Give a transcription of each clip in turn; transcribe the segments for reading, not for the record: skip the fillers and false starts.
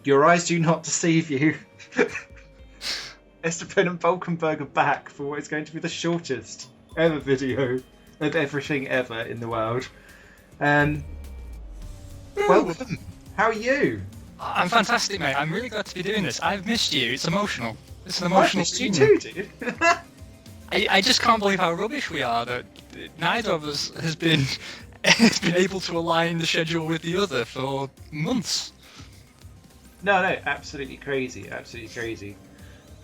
Your eyes do not deceive you. Esteban and Valkenberg are back for what is going to be the shortest ever video of everything ever in the world. Welcome. How are you? I'm fantastic, mate. I'm really glad to be doing this. I've missed you. It's emotional. It's an emotional I've missed you scene. too, dude. I just can't believe how rubbish we are that neither of us has been able to align the schedule with the other for months. No, absolutely crazy, absolutely crazy.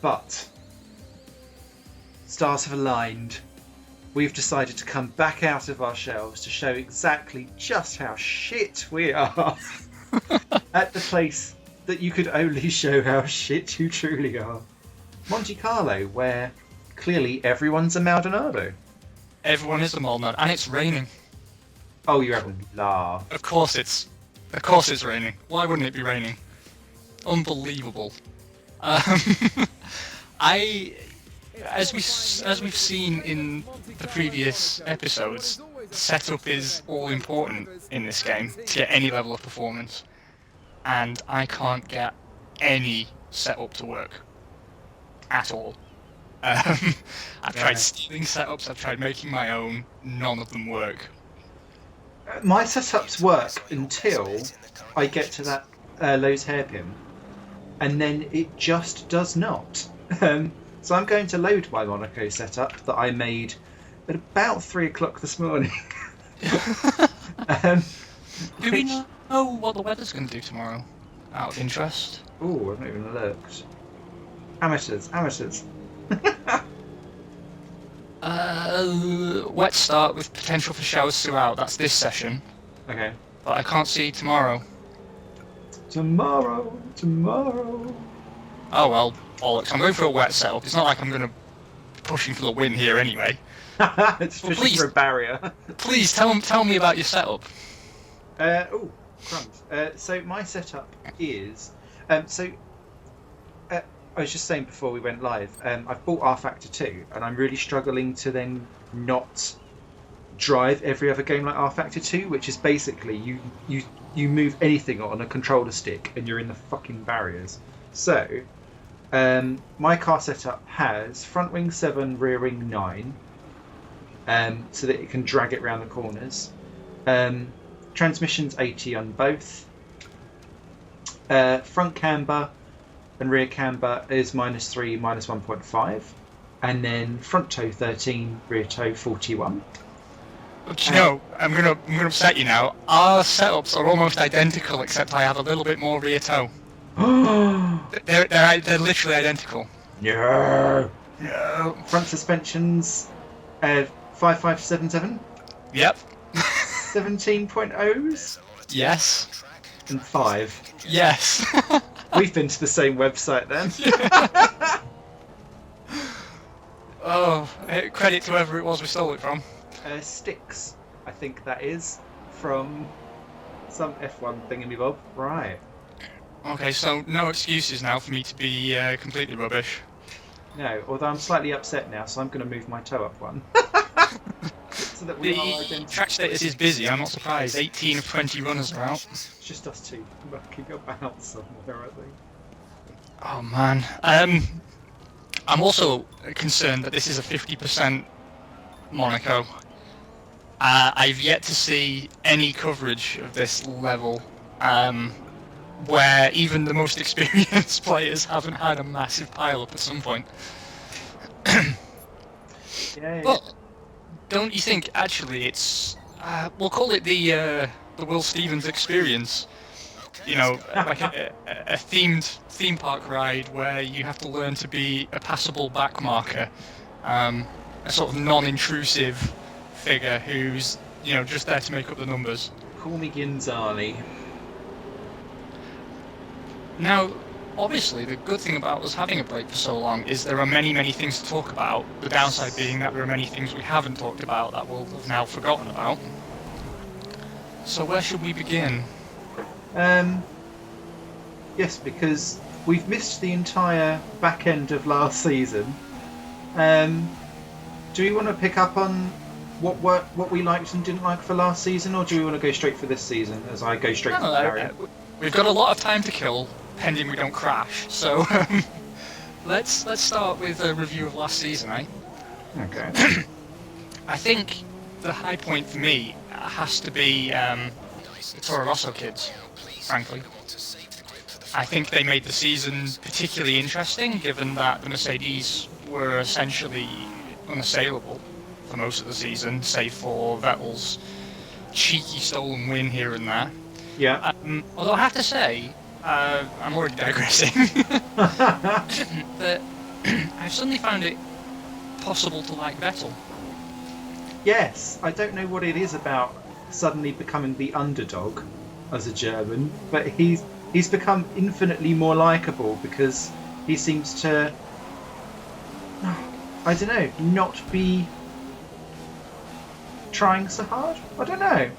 But stars have aligned. We've decided to come back out of our shells to show exactly just how shit we are at the place that you could only show how shit you truly are. Monte Carlo, where clearly everyone's a Maldonado. Everyone is a Maldonado, and it's raining. Oh, you're having a laugh. Of course it's raining. Why wouldn't it be raining? Unbelievable. As we've seen in the previous episodes, setup is all important in this game to get any level of performance, and I can't get any setup to work at all. I've tried stealing setups, I've tried making my own, none of them work. My setups work until I get to that Lowe's hairpin, and then it just does not. So I'm going to load my Monaco setup that I made at about 3 o'clock this morning. Do we know what the weather's going to do tomorrow? Out of interest. Oh, I've not even looked. Amateurs. Wet start with potential for showers throughout. That's this session. Okay. But I can't see tomorrow. Tomorrow. Oh well, bollocks. I'm going for a wet setup. It's not like I'm going to be pushing for the win here anyway. It's Well, fishing please. for a barrier. Please tell me about your setup. Crumbs. So my setup is... I was just saying before we went live, I've bought R Factor 2, and I'm really struggling to then not drive every other game like R Factor 2, which is basically you move anything on a controller stick and you're in the fucking barriers. So, my car setup has front wing 7, rear wing 9, so that it can drag it around the corners. Transmission's 80 on both. Front camber and rear camber is -3, -1.5, and then front toe 13, rear toe 41. But you know, I'm gonna upset you now. Our setups are almost identical, except I have a little bit more rear toe. They're literally identical. No. Front suspensions 5577. Yep. 17.0s Yes. and 5. Yes. We've been to the same website then. Oh, credit to whoever it was we stole it from. Sticks, I think that is, from some F1 thingamabob. Right. Okay, so no excuses now for me to be completely rubbish. No, although I'm slightly upset now, so I'm going to move my toe up one. So that we are The identical. track status is busy, I'm not surprised. 18 of 20 runners are out. It's just us two mucking about somewhere, I think. Oh man. I'm also concerned that this is a 50% Monaco. I've yet to see any coverage of this level where even the most experienced players haven't had a massive pile-up at some point. Yeah. But don't you think actually it's we'll call it the Will Stevens experience? You know, like a themed theme park ride where you have to learn to be a passable back marker, a sort of non-intrusive figure who's just there to make up the numbers. Call me Ginzali. Now, obviously, the good thing about us having a break for so long is there are many, many things to talk about. The downside being that there are many things we haven't talked about that we'll have now forgotten about. So where should we begin? Yes, because we've missed the entire back end of last season. Do we want to pick up on what we liked and didn't like for last season, or do we want to go straight for this season as I go straight for the barrier? We've got a lot of time to kill. pending we don't crash. So let's start with a review of last season, eh? Okay. I think the high point for me has to be the Toro Rosso kids, frankly. I think they made the season particularly interesting, given that the Mercedes were essentially unassailable for most of the season, save for Vettel's cheeky stolen win here and there. Yeah. Although I have to say, I'm already digressing, that I've suddenly found it possible to like Vettel. Yes, I don't know what it is about suddenly becoming the underdog as a German, but he's become infinitely more likable because he seems to, I don't know, not be trying so hard. I don't know.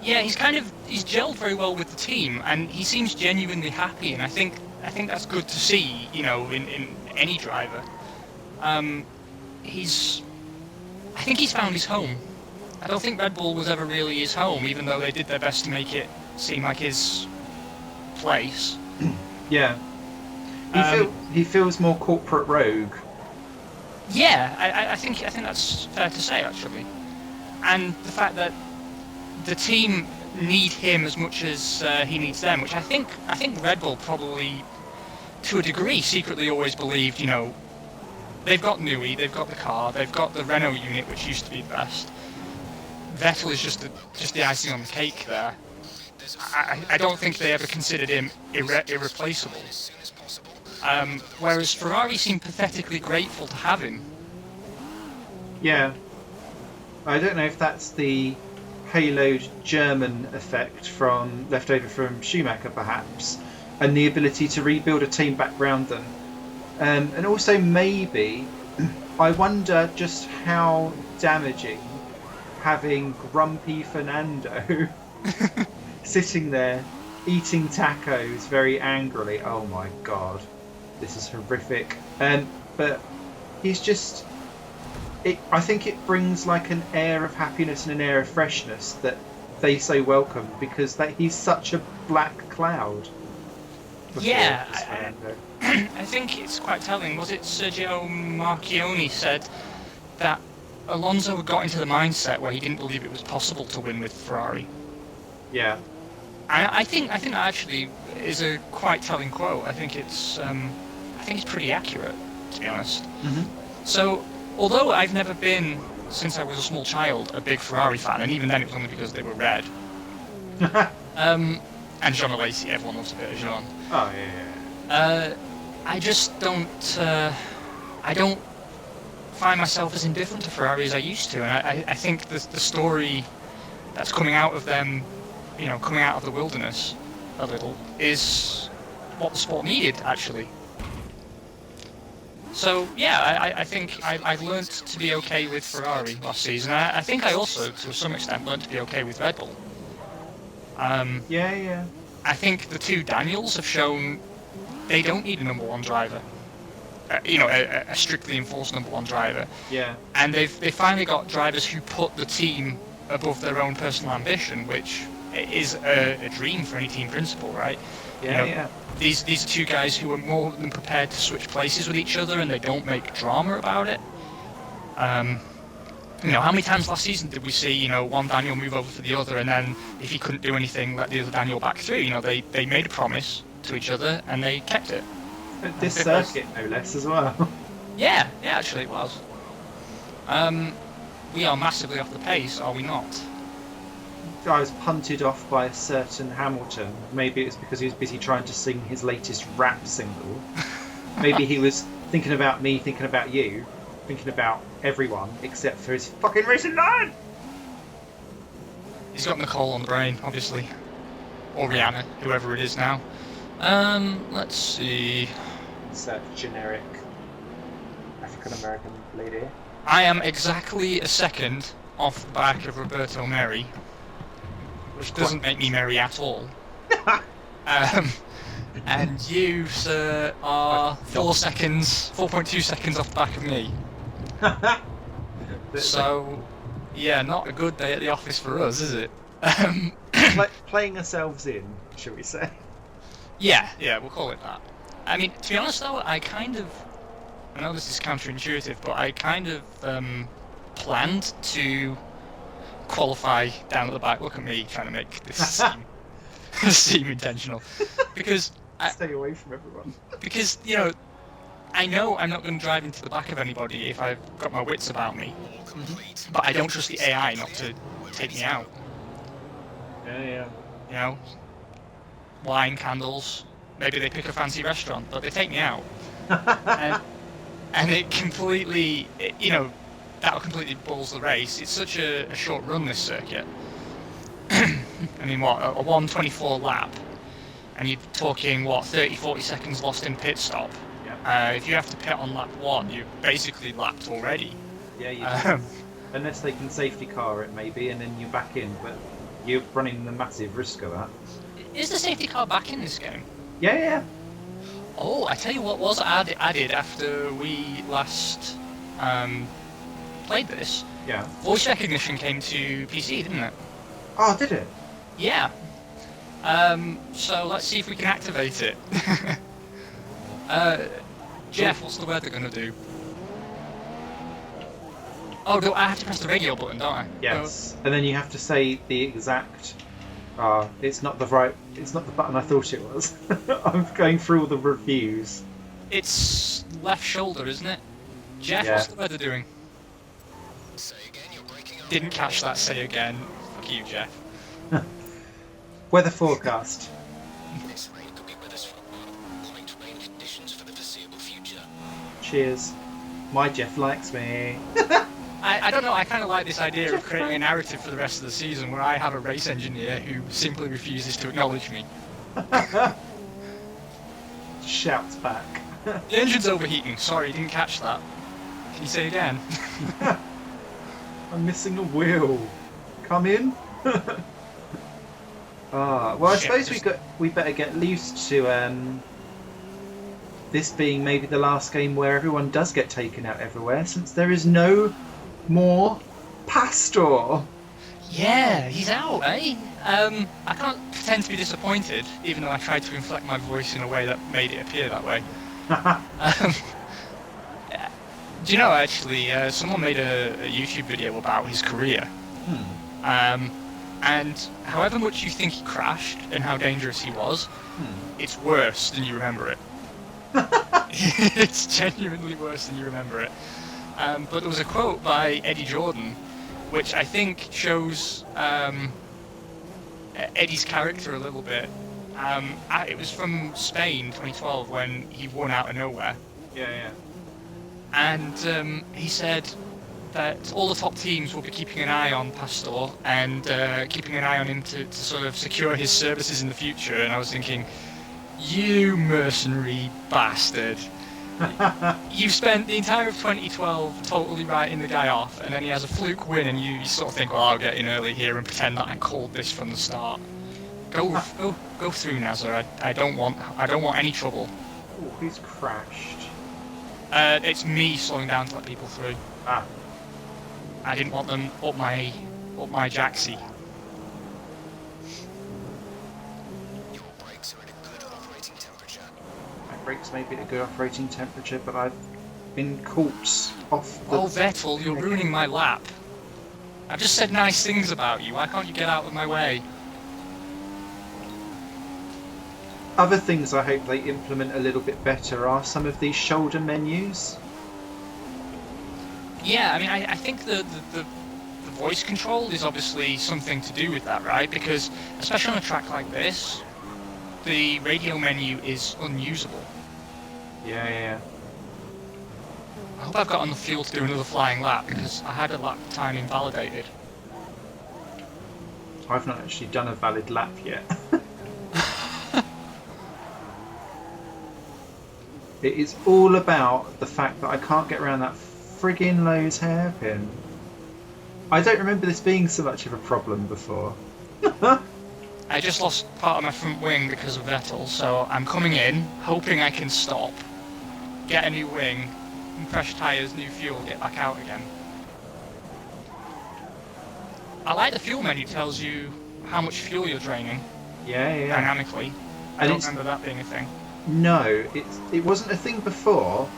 Yeah, he's gelled very well with the team, and he seems genuinely happy, and I think that's good to see, you know, in any driver. I think he's found his home. I don't think Red Bull was ever really his home, even though they did their best to make it seem like his place. Yeah. He feels more corporate rogue. Yeah, I think that's fair to say, actually. And the fact that the team need him as much as he needs them, which I think Red Bull probably, to a degree, secretly always believed, you know, they've got Newey, they've got the car, they've got the Renault unit, which used to be the best. Vettel is just the icing on the cake there. I don't think they ever considered him irreplaceable. Whereas Ferrari seemed pathetically grateful to have him. Yeah. I don't know if that's the haloed German effect left over from Schumacher, perhaps, and the ability to rebuild a team back round them. And also maybe, I wonder just how damaging having grumpy Fernando sitting there eating tacos very angrily. Oh my god, this is horrific. But he's just... I think it brings like an air of happiness and an air of freshness that they so welcome, because he's such a black cloud. Yeah, I think it's quite telling. Was it Sergio Marchionne said that Alonso had got into the mindset where he didn't believe it was possible to win with Ferrari? Yeah. I think that actually is a quite telling quote. I think it's pretty accurate, to be honest. Mm-hmm. So, although I've never been, since I was a small child, a big Ferrari fan, and even then it was only because they were red. And Jean Alesi, everyone loves a bit of Jean. Oh yeah. I just don't. I don't find myself as indifferent to Ferrari as I used to, and I think the story that's coming out of them, you know, coming out of the wilderness a little, is what the sport needed, actually. So yeah, I think I've learnt to be okay with Ferrari last season. I think I also, to some extent, learnt to be okay with Red Bull. Yeah. I think the two Daniels have shown they don't need a number one driver. A strictly enforced number one driver. Yeah. And they've finally got drivers who put the team above their own personal ambition, which is a dream for any team principal, right? Yeah. These are two guys who are more than prepared to switch places with each other, and they don't make drama about it. How many times last season did we see, one Daniel move over to the other, and then if he couldn't do anything, let the other Daniel back through? They made a promise to each other, and they kept it. At this circuit, no less, as well. Yeah, actually it was. We are massively off the pace, are we not? I was punted off by a certain Hamilton. Maybe it's because he was busy trying to sing his latest rap single. Maybe he was thinking about me, thinking about you, thinking about everyone except for his fucking racing line. He's got Nicole on the brain, obviously, or Rihanna, whoever it is now. Let's see. It's a generic African American lady. I am exactly a second off the back of Roberto Merri, which doesn't make me merry at all. And you, sir, are 4.2 seconds off the back of me. So, yeah, not a good day at the office for us, is it? Like playing ourselves in, shall we say? Yeah, we'll call it that. I mean, to be honest though, I know this is counterintuitive, but I kind of planned to qualify down at the back. Look at me trying to make this seem intentional, because Stay away from everyone. because I know I'm not going to drive into the back of anybody if I've got my wits about me, but I don't trust the AI not to take me out. Yeah. You know, wine, candles. Maybe they pick a fancy restaurant, but they take me out, and it completely, that'll completely balls the race. It's such a short run, this circuit. I mean, what, a 1:24 lap, and you're talking, 30-40 seconds lost in pit stop. Yeah. If you have to pit on lap 1, you're basically lapped already. Yeah, you do. Unless they can safety car it, maybe, and then you're back in, but you're running the massive risk of that. Is the safety car back in this game? Yeah. Oh, I tell you what was added after we last played this. Yeah. Voice recognition came to PC, didn't it? Oh, did it? Yeah. So let's see if we can activate it. Jeff, what's the weather gonna do? Oh, I have to press the radio button, don't I? Yes. And then you have to say the exact. It's not the button I thought it was. I'm going through all the reviews. It's left shoulder, isn't it? Jeff, Yeah. what's the weather doing? Didn't catch that. Say again. Fuck you, Jeff. Weather forecast. This rain could be with us for a while. Light rain conditions for the foreseeable future. Cheers. My Jeff likes me. I don't know, I kind of like this idea of creating a narrative for the rest of the season where I have a race engineer who simply refuses to acknowledge me. Shouts back. The engine's overheating. Sorry, didn't catch that. Can you say again? I'm missing a wheel. Come in. Well, I suppose we better get used to this being maybe the last game where everyone does get taken out everywhere, since there is no more Pastor. Yeah, he's out, eh? I can't pretend to be disappointed, even though I tried to inflect my voice in a way that made it appear that way. Do you know, actually, someone made a YouTube video about his career. And however much you think he crashed and how dangerous he was, it's worse than you remember it. It's genuinely worse than you remember it. But there was a quote by Eddie Jordan, which I think shows Eddie's character a little bit. It was from Spain, 2012, when he won out of nowhere. Yeah. And he said that all the top teams will be keeping an eye on Pastor and keeping an eye on him to sort of secure his services in the future. And I was thinking, you mercenary bastard. You spent the entire of 2012 totally writing the guy off, and then he has a fluke win, and you sort of think, well, I'll get in early here and pretend that I called this from the start. Go through, Nazar. I don't want any trouble. Oh, who's crashed? It's me slowing down to let people through. Ah. I didn't want them up my jacksie. Your brakes are at a good operating temperature. My brakes may be at a good operating temperature, but I've been caught off the... Oh, Vettel, you're ruining my lap. I've just said nice things about you. Why can't you get out of my way? Other things I hope they implement a little bit better are some of these shoulder menus. Yeah, I mean, I think the voice control is obviously something to do with that, right? Because, especially on a track like this, the radio menu is unusable. Yeah. I hope I've got enough fuel to do another flying lap, because I had a lap time invalidated. I've not actually done a valid lap yet. It is all about the fact that I can't get around that friggin' Lowe's hairpin. I don't remember this being so much of a problem before. I just lost part of my front wing because of Vettel, so I'm coming in, hoping I can stop, get a new wing, fresh tyres, new fuel, get back out again. I like the fuel menu, tells you how much fuel you're draining Yeah. dynamically. I don't remember that being a thing. No, it wasn't a thing before,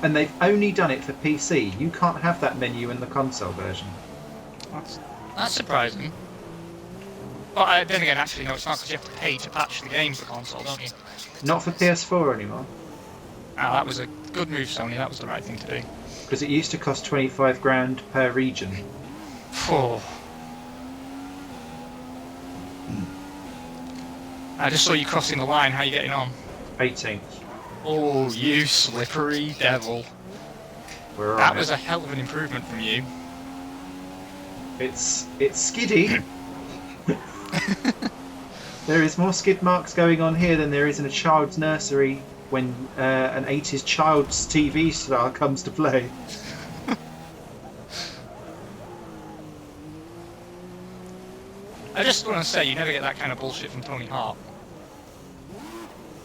and they've only done it for PC. You can't have that menu in the console version. That's surprising. But then again, actually, no, it's not, because you have to pay to patch the game for console, don't you? Not for PS4 anymore. Ah, that was a good move, Sony. That was the right thing to do. Because it used to cost 25 grand per region. Oh. I just saw you crossing the line. How are you getting on? 18th. Oh, you slippery devil. That was a hell of an improvement from you. It's skiddy. There is more skid marks going on here than there is in a child's nursery when an 80s child's TV star comes to play. I just want to say, you never get that kind of bullshit from Tony Hart.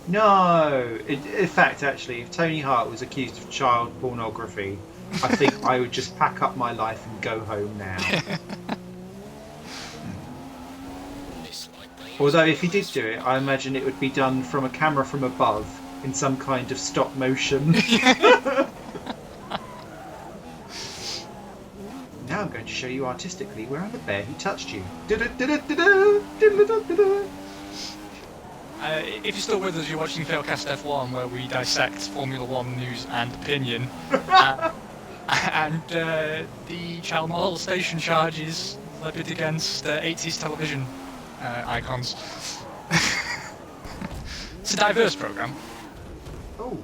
No! In fact, actually, if Tony Hart was accused of child pornography, I think I would just pack up my life and go home now. Although if he did do it, I imagine it would be done from a camera from above in some kind of stop motion. Now I'm going to show you artistically where on the bear he touched you. If you're still with us, you're watching Failcast F1, where we dissect Formula 1 news and opinion. And the child molestation charges levied against 80s television icons. It's a diverse programme. Oh,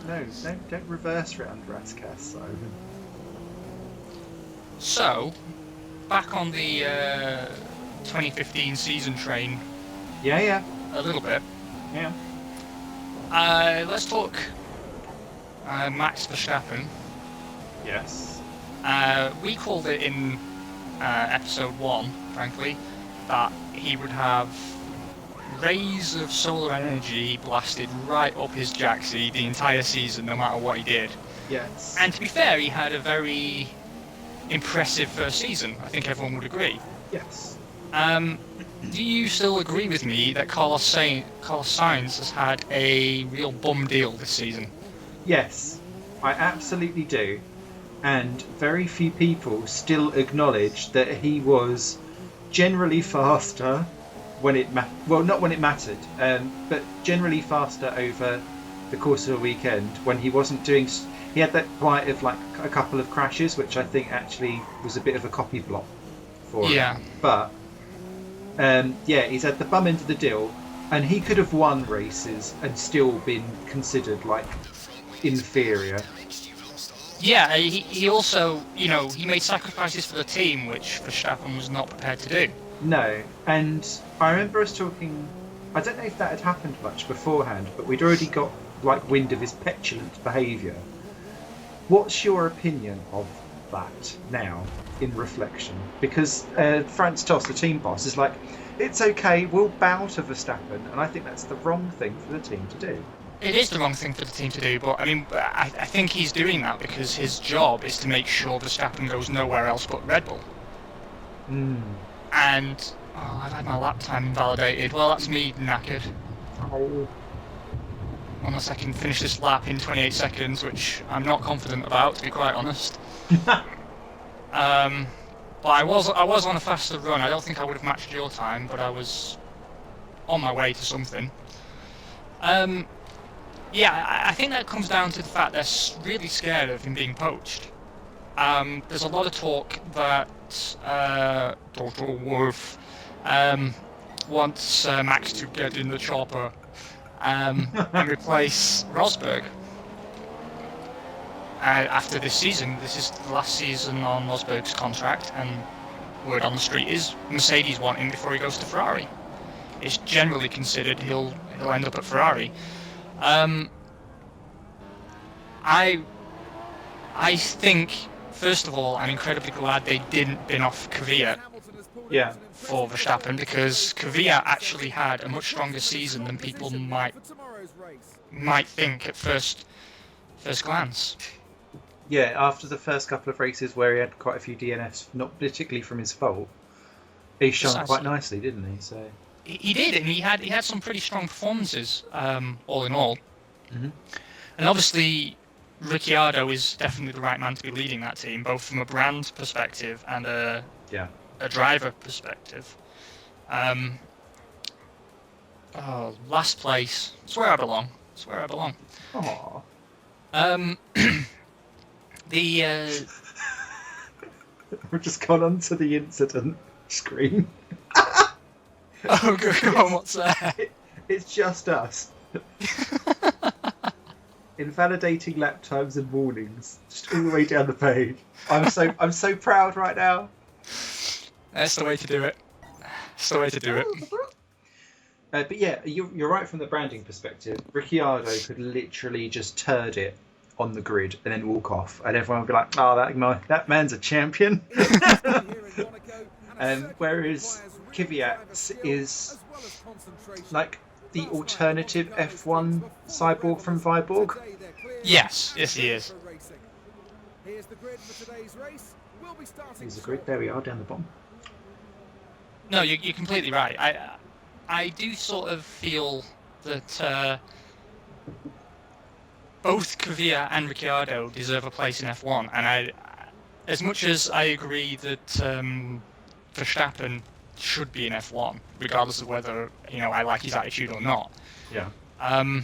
no, don't reverse for it under Ascast, Simon. So, back on the 2015 season train. Yeah. A little bit. Yeah. Let's talk Max Verstappen. Yes. We called it in episode 1, frankly, that he would have rays of solar energy blasted right up his jacksie the entire season, no matter what he did. Yes. And to be fair, he had a very impressive first season. I think everyone would agree. Yes. Do you still agree with me that Carlos Sainz has had a real bum deal this season? Yes, I absolutely do. And very few people still acknowledge that he was generally faster when it not when it mattered, but generally faster over the course of a weekend when he wasn't doing. He had that quite of like a couple of crashes, which I think actually was a bit of a copy block for him. But he's had the bum end of the deal, and he could have won races and still been considered like inferior. Yeah, he also, he made sacrifices for the team, which Verstappen was not prepared to do. No, and I remember us talking. I don't know if that had happened much beforehand, but we'd already got like wind of his petulant behaviour. What's your opinion of that now, in reflection? Because Franz Tost, the team boss, is like, it's okay, we'll bow to Verstappen, and I think that's the wrong thing for the team to do. It is the wrong thing for the team to do, but I think he's doing that because his job is to make sure Verstappen goes nowhere else but Red Bull. And I've had my lap time invalidated. Well, that's me knackered. Unless I can finish this lap in 28 seconds, which I'm not confident about, to be quite honest. But I was on a faster run. I don't think I would have matched your time, but I was on my way to something. I think that comes down to the fact they're really scared of him being poached. There's a lot of talk that Toto Wolff wants Max to get in the chopper and replace Rosberg after this season. This is the last season on Rosberg's contract, and word on the street is Mercedes want him before he goes to Ferrari. It's generally considered he'll end up at Ferrari. I think, first of all, I'm incredibly glad they didn't bin off Kvyat for Verstappen, because Kvyat actually had a much stronger season than people might think at first glance. Yeah, after the first couple of races where he had quite a few DNFs, not particularly from his fault, he shone quite nicely, didn't he? So he did, and he had some pretty strong performances, all in all. Mhm. And obviously, Ricciardo is definitely the right man to be leading that team, both from a brand perspective and a Yeah. driver perspective. Last place. It's where I belong. It's where I belong. Aw. The We've just gone onto the incident screen. oh, go on, what's that? It's just us. Invalidating lap times and warnings, just all the way down the page. I'm so proud right now. That's the way to do it. That's the way to do it. But yeah, you're right from the branding perspective. Ricciardo could literally just turd it on the grid and then walk off, and everyone would be like, "Oh, that man's a champion." Whereas Kvyat is like the alternative F1 cyborg from Viborg. Yes, he is. Here's the grid. There we are, down the bottom. No, you're completely right. I do sort of feel that both Kvyat and Ricciardo deserve a place in F1, and as much as I agree that Verstappen should be in F1, regardless of whether I like his attitude or not. Yeah. I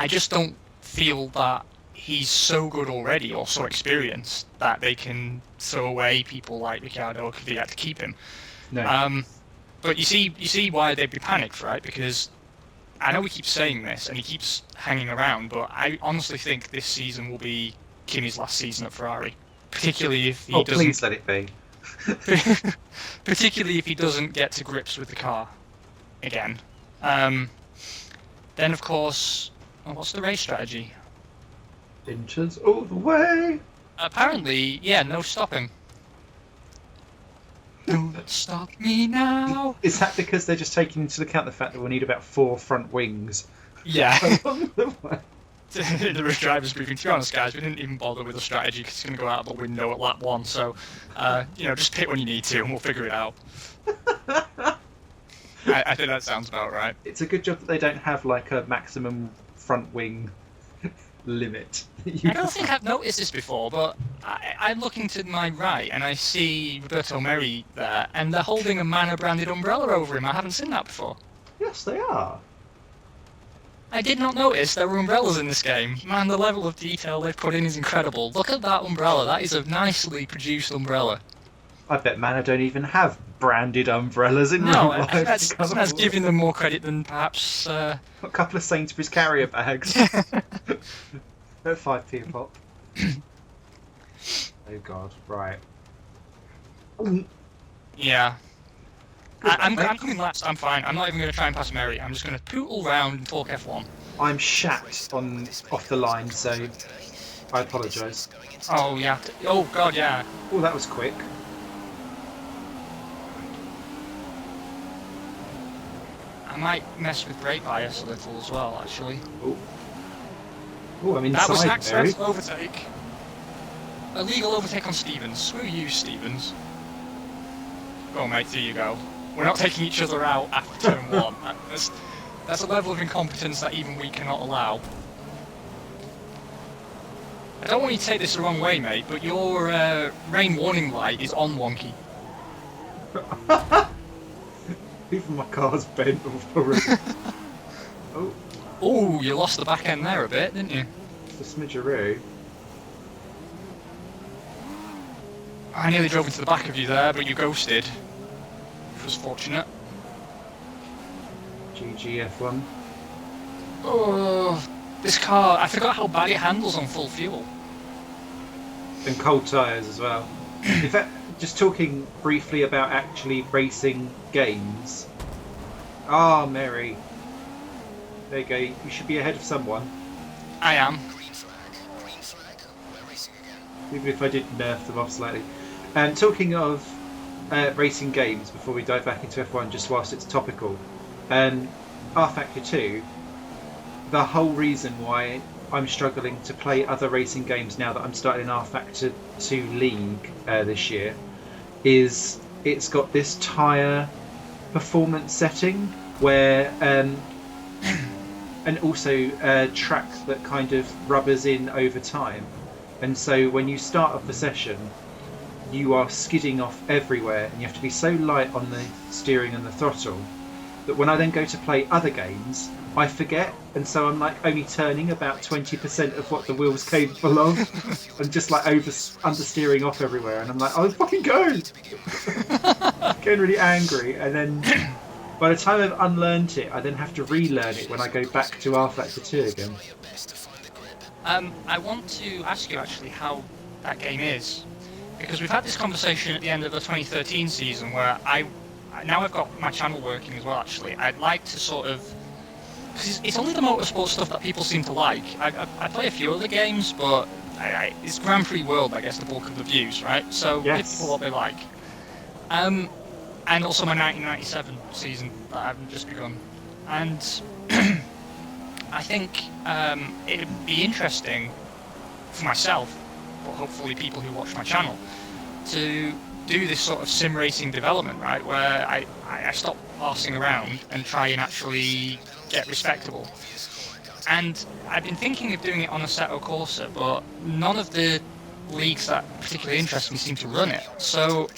just don't feel that he's so good already or so experienced that they can throw away people like Ricciardo or Kvyat to keep him. No. But you see why they'd be panicked, right? Because I know we keep saying this and he keeps hanging around, but I honestly think this season will be Kimi's last season at Ferrari, particularly if he doesn't. Please let it be. Particularly if he doesn't get to grips with the car again. Then of course, what's the race strategy? Inches all the way. Apparently, yeah, no stopping. Don't stop me now. Is that because they're just taking into account the fact that we'll need about 4 front wings? Yeah. Along the way? The race driver's briefing. To be honest, guys, we didn't even bother with the strategy because it's going to go out the window at lap 1. So, just pit when you need to, and we'll figure it out. I think that sounds about right. It's a good job that they don't have like a maximum front wing limit. I don't think I've noticed this before, but I'm looking to my right and I see Roberto Merri there, and they're holding a Manor-branded umbrella over him. I haven't seen that before. Yes, they are. I did not notice there were umbrellas in this game. Man, the level of detail they've put in is incredible. Look at that umbrella. That is a nicely produced umbrella. I bet Manor don't even have branded umbrellas in real No, life. that's giving them more credit than perhaps... A couple of Sainsbury's carrier bags. At 5p a pop. Oh god, right. Yeah. I'm coming last, I'm fine. I'm not even going to try and pass Mary. I'm just going to pootle round and talk F1. I'm shat off the line, so I apologise. Oh, yeah. Oh, God, yeah. Oh, that was quick. I might mess with brake bias a little as well, actually. Oh, I'm inside, That was an Mary. accidental overtake. Illegal overtake on Stevens. Screw you, Stevens. Go, mate, here you go. We're not taking each other out after turn 1. That's a level of incompetence that even we cannot allow. I don't want you to take this the wrong way, mate, but your rain warning light is on wonky. Even my car's bent already. Oh, Oh, you lost the back end there a bit, didn't you? it's a smidgeroo. I nearly drove into the back of you there, but you ghosted. Which was fortunate. GGF1. Oh, this car, I forgot how bad it handles on full fuel. And cold tyres as well. In fact, just talking briefly about actually racing games. Ah, Mary. There you go. You should be ahead of someone. I am. Green flag, we're racing again. Even if I did nerf them off slightly. And talking of racing games, before we dive back into F1, just whilst it's topical, R Factor 2, the whole reason why I'm struggling to play other racing games now that I'm starting an R Factor 2 League this year is it's got this tyre performance setting where and also a track that kind of rubbers in over time, and so when you start off the session you are skidding off everywhere and you have to be so light on the steering and the throttle that when I then go to play other games I forget, and so I'm like only turning about 20% of what the wheel's capable of and just like understeering off everywhere, and I'm like, oh fucking go. Getting really angry, and then by the time I've unlearned it I then have to relearn it when I go back to R Factor 2 again. I want to ask you actually how that game is, because we've had this conversation at the end of the 2013 season where now I've got my channel working as well. Actually, I'd like to sort of, because it's only the motorsport stuff that people seem to like. I play a few other games, but it's Grand Prix World, I guess, the bulk of the views, right? So give people what they like. And also my 1997 season that I've just begun, and I think it'd be interesting for myself, but hopefully people who watch my channel, to do this sort of sim racing development, right, where I stop arsing around and try and actually get respectable. And I've been thinking of doing it on Assetto Corsa, but none of the leagues that particularly interest me seem to run it. So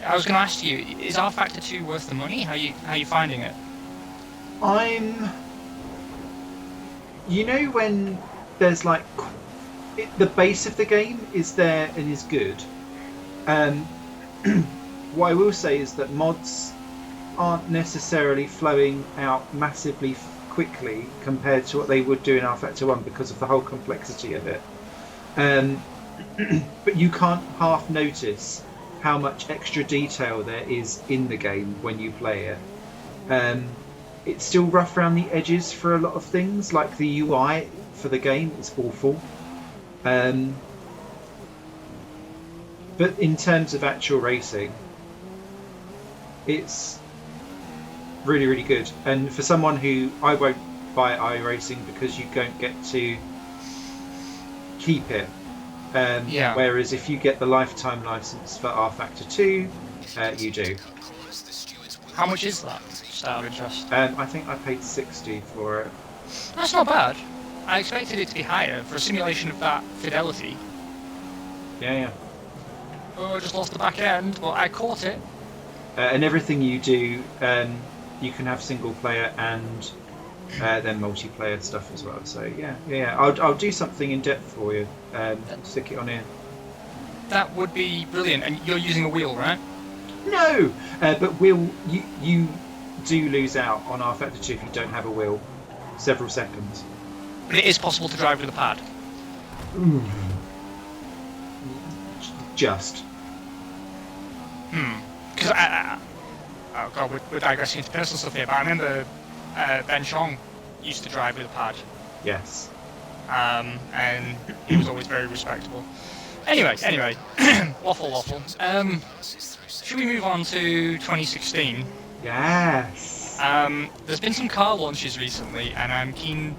I was going to ask you, is R Factor 2 worth the money? How you finding it? You know when there's like the base of the game is there and is good. What I will say is that mods aren't necessarily flowing out massively quickly compared to what they would do in R Factor 1 because of the whole complexity of it. But you can't half notice how much extra detail there is in the game when you play it. It's still rough around the edges for a lot of things, like the UI for the game is awful. But in terms of actual racing, it's really, really good. And for someone who, I won't buy iRacing because you don't get to keep it. Whereas if you get the lifetime license for R Factor 2, you do. How much is that, just out of interest? I think I paid 60 for it. That's not bad. I expected it to be higher for a simulation of that fidelity. Yeah. Oh, I just lost the back end, but I caught it. And everything you do, you can have single player and then multiplayer stuff as well. So yeah. I'll do something in depth for you. Stick it on here. That would be brilliant. And you're using a wheel, right? No, but you do lose out on R Factor 2 if you don't have a wheel. Several seconds. But it is possible to drive with a pad. Ooh. Just. Because oh god, we're digressing into personal stuff here, but I remember Ben Chong used to drive with a pad. Yes. And he was always very respectable. Anyway, waffle. Should we move on to 2016? Yes. There's been some car launches recently, and I'm keen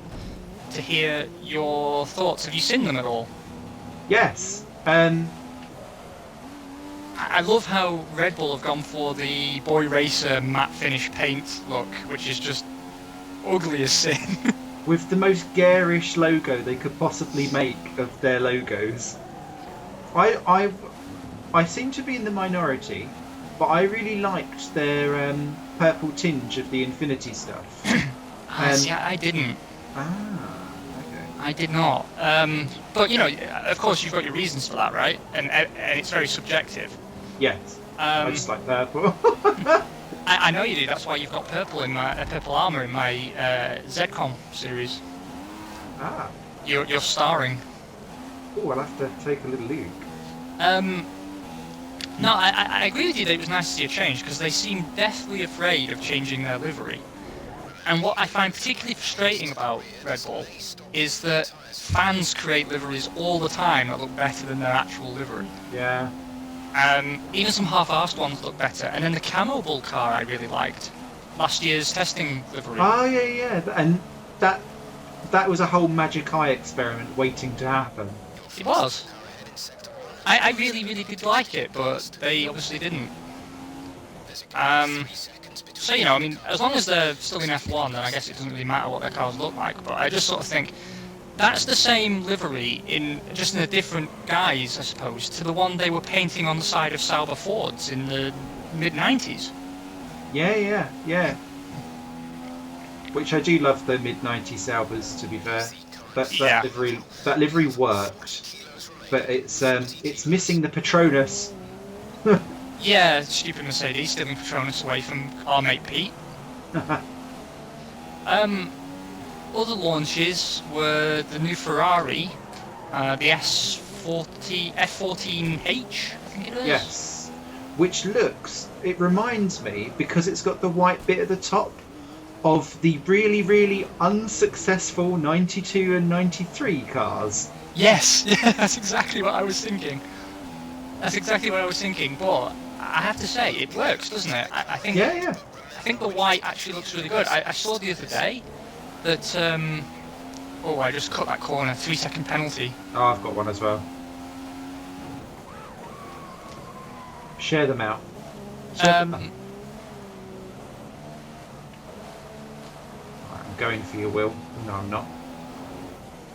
to hear your thoughts. Have you seen them at all? Yes. I love how Red Bull have gone for the Boy Racer matte finish paint look, which is just ugly as sin. With the most garish logo they could possibly make of their logos. I seem to be in the minority, but I really liked their purple tinge of the Infinity stuff. See, I didn't. Okay. I did not. But, you know, of course you've got your reasons for that, right? And it's very subjective. Yes. I just like purple. I know you do. That's why you've got purple in my purple armor in my ZCOM series. You're starring. Oh, I'll have to take a little look. No, I agree with you that it was nice to see a change, because they seem deathly afraid of changing their livery. And what I find particularly frustrating about Red Bull is that fans create liveries all the time that look better than their actual livery. Yeah. Even some half-arsed ones look better. And then the Camo Bull car I really liked. Last year's testing livery. Oh, yeah. And that was a whole Magic Eye experiment waiting to happen. It was. I really, really did like it, but they obviously didn't. So, I mean, as long as they're still in F1, then I guess it doesn't really matter what their cars look like. But I just sort of think that's the same livery just in a different guise, I suppose, to the one they were painting on the side of Sauber Fords in the mid-90s. Yeah. Which I do love the mid-90s Saubers, to be fair. That livery worked, but it's missing the Patronus. Yeah, stupid Mercedes stealing Patronus away from our mate Pete. Other launches were the new Ferrari, the F14H, I think it is. Yes, which it reminds me, because it's got the white bit at the top, of the really, really unsuccessful 92 and 93 cars. Yes, yeah, that's exactly what I was thinking. But I have to say, it works, doesn't it? I think. Yeah. I think the white actually looks really good. I saw the other day that. I just cut that corner. 3-second penalty. Oh, I've got one as well. Share them out. I'm going for your will. No, I'm not.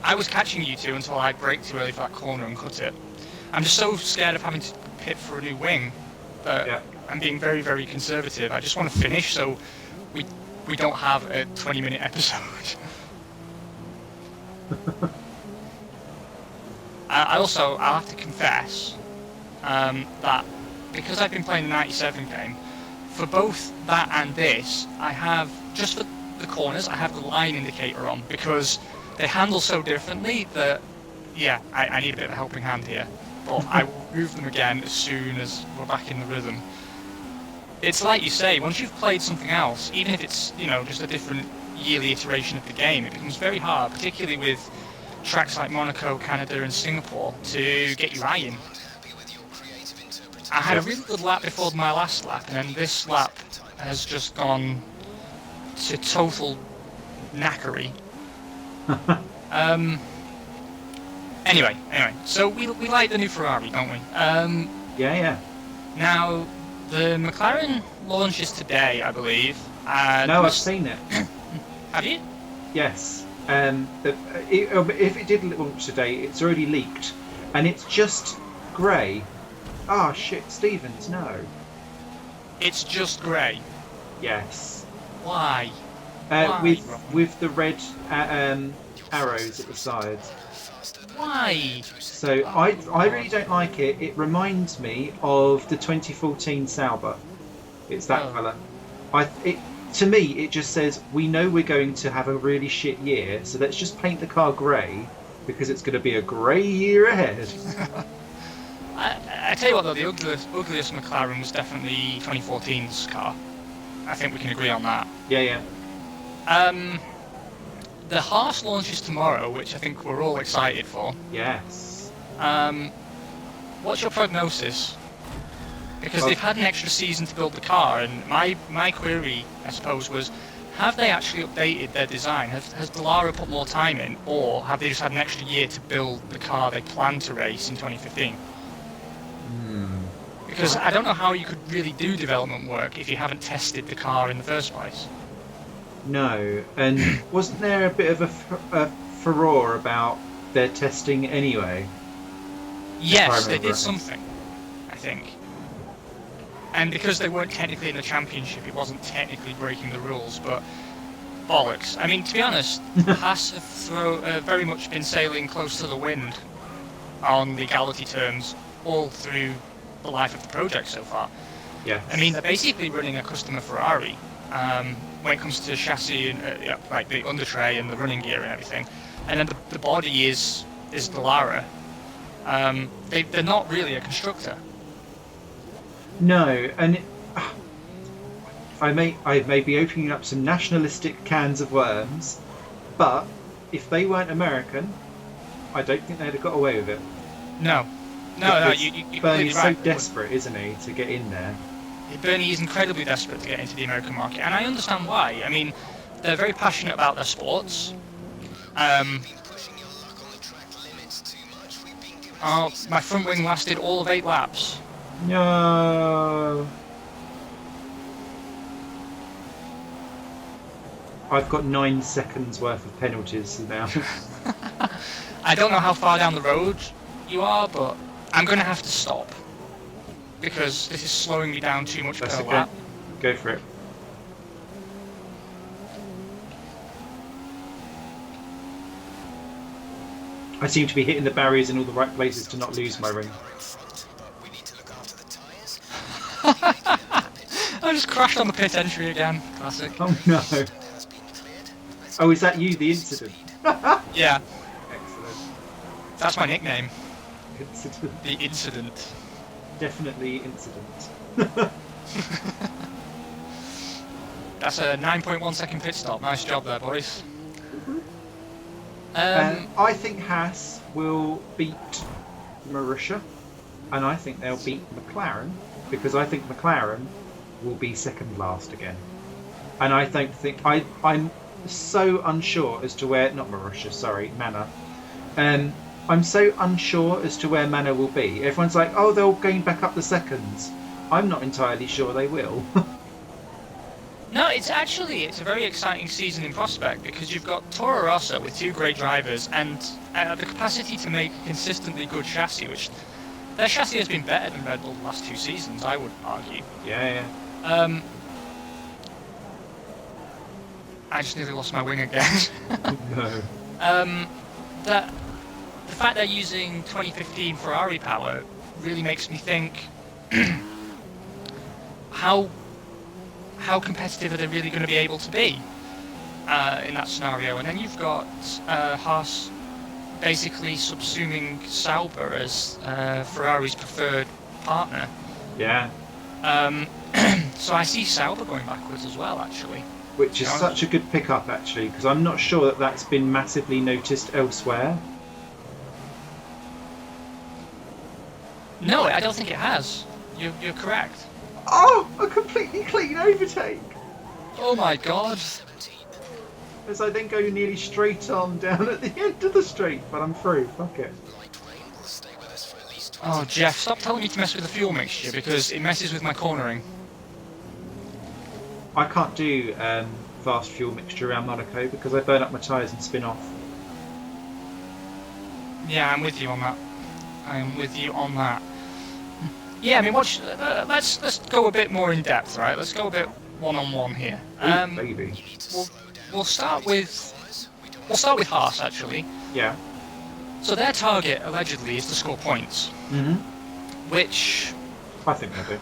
I was catching you two until I braked too early for that corner and cut it. I'm just so scared of having to pit for a new wing that I'm being very, very conservative. I just want to finish so we don't have a 20-minute episode. I'll have to confess that because I've been playing the 97 game, for both that and this, I have, just for the corners, I have the line indicator on because they handle so differently that, I need a bit of a helping hand here. But I will move them again as soon as we're back in the rhythm. It's like you say, once you've played something else, even if it's, just a different yearly iteration of the game, it becomes very hard, particularly with tracks like Monaco, Canada and Singapore, to get your eye in. I had a really good lap before my last lap, and then this lap has just gone to total knackery. Anyway, so we like the new Ferrari, don't we? Yeah. Now, the McLaren launches today, I believe. No, I've seen it. Have you? Yes. If it did launch today, it's already leaked, and it's just grey. Ah, shit, Stevens, no. It's just grey. Yes. Why? With the red arrows at the sides. Why? So I really don't like it. It reminds me of the 2014 Sauber. It's that colour. To me, it just says, we know we're going to have a really shit year, so let's just paint the car grey, because it's going to be a grey year ahead. I tell you what though, the ugliest McLaren was definitely 2014's car. I think we can agree on that. Yeah. The Haas launches tomorrow, which I think we're all excited for. Yes. What's your prognosis? Because they've had an extra season to build the car, and my query, I suppose, was, have they actually updated their design? Has Dallara put more time in, or have they just had an extra year to build the car they plan to race in 2015? Because I don't know how you could really do development work if you haven't tested the car in the first place. No, and wasn't there a bit of a furore about their testing anyway? Yes, they did something, I think. And because they weren't technically in the championship, it wasn't technically breaking the rules, but bollocks. I mean, to be honest, Haas have very much been sailing close to the wind on legality terms all through the life of the project so far. Yeah. I mean, they're basically running a customer Ferrari when it comes to chassis and like the under tray and the running gear and everything. And then the body is Dallara. They're not really a constructor. No, and I may be opening up some nationalistic cans of worms, but if they weren't American, I don't think they'd have got away with it. No, you Bernie's right. so desperate, isn't he, to get in there? Bernie is incredibly desperate to get into the American market, and I understand why. I mean, they're very passionate about their sports. My front wing lasted all of 8 laps. No. I've got 9 seconds worth of penalties now. I don't know how far down the road you are, but I'm going to have to stop because this is slowing me down too much That's per okay. lap. Go for it. I seem to be hitting the barriers in all the right places to not lose my ring. We need to look after the tyres. I just crashed on the pit entry again. Classic. Oh no. Has been cleared. Let's Oh, is that you, the incident? Yeah, Excellent. that's my nickname. Incident. The Incident. Definitely incident. That's a 9.1 second pit stop. Nice job there, boys. I think Haas will beat Marussia, and I think they'll beat McLaren, because I think McLaren will be second last again. And I don't think I'm so unsure as to where Manor. I'm so unsure as to where Manor will be. Everyone's like, oh, they'll gain back up the seconds. I'm not entirely sure they will. No, it's a very exciting season in prospect because you've got Toro Rosso with 2 great drivers and the capacity to make consistently good chassis, which their chassis has been better than Red Bull the last 2 seasons, I would argue. Yeah. I just nearly lost my wing again. No. The fact they're using 2015 Ferrari power really makes me think how competitive are they really going to be able to be in that scenario? And then you've got Haas basically subsuming Sauber as Ferrari's preferred partner. Yeah. So I see Sauber going backwards as well, actually. Which is such a good pickup, actually, because I'm not sure that that's been massively noticed elsewhere. No, I don't think it has. You're correct. Oh, a completely clean overtake! Oh my god. As I then go nearly straight on down at the end of the straight, but I'm through. Fuck it. light rain will stay with us for at least 20 Oh, Jeff, stop telling me to mess with the fuel mixture because it messes with my cornering. I can't do fast fuel mixture around Monaco because I burn up my tyres and spin off. Yeah, I'm with you on that. Yeah, I mean, let's go a bit more in depth, right? Let's go a bit one-on-one here. Ooh, baby. We'll start with Haas actually. Yeah. So their target allegedly is to score points, Mm-hmm. which I think they do.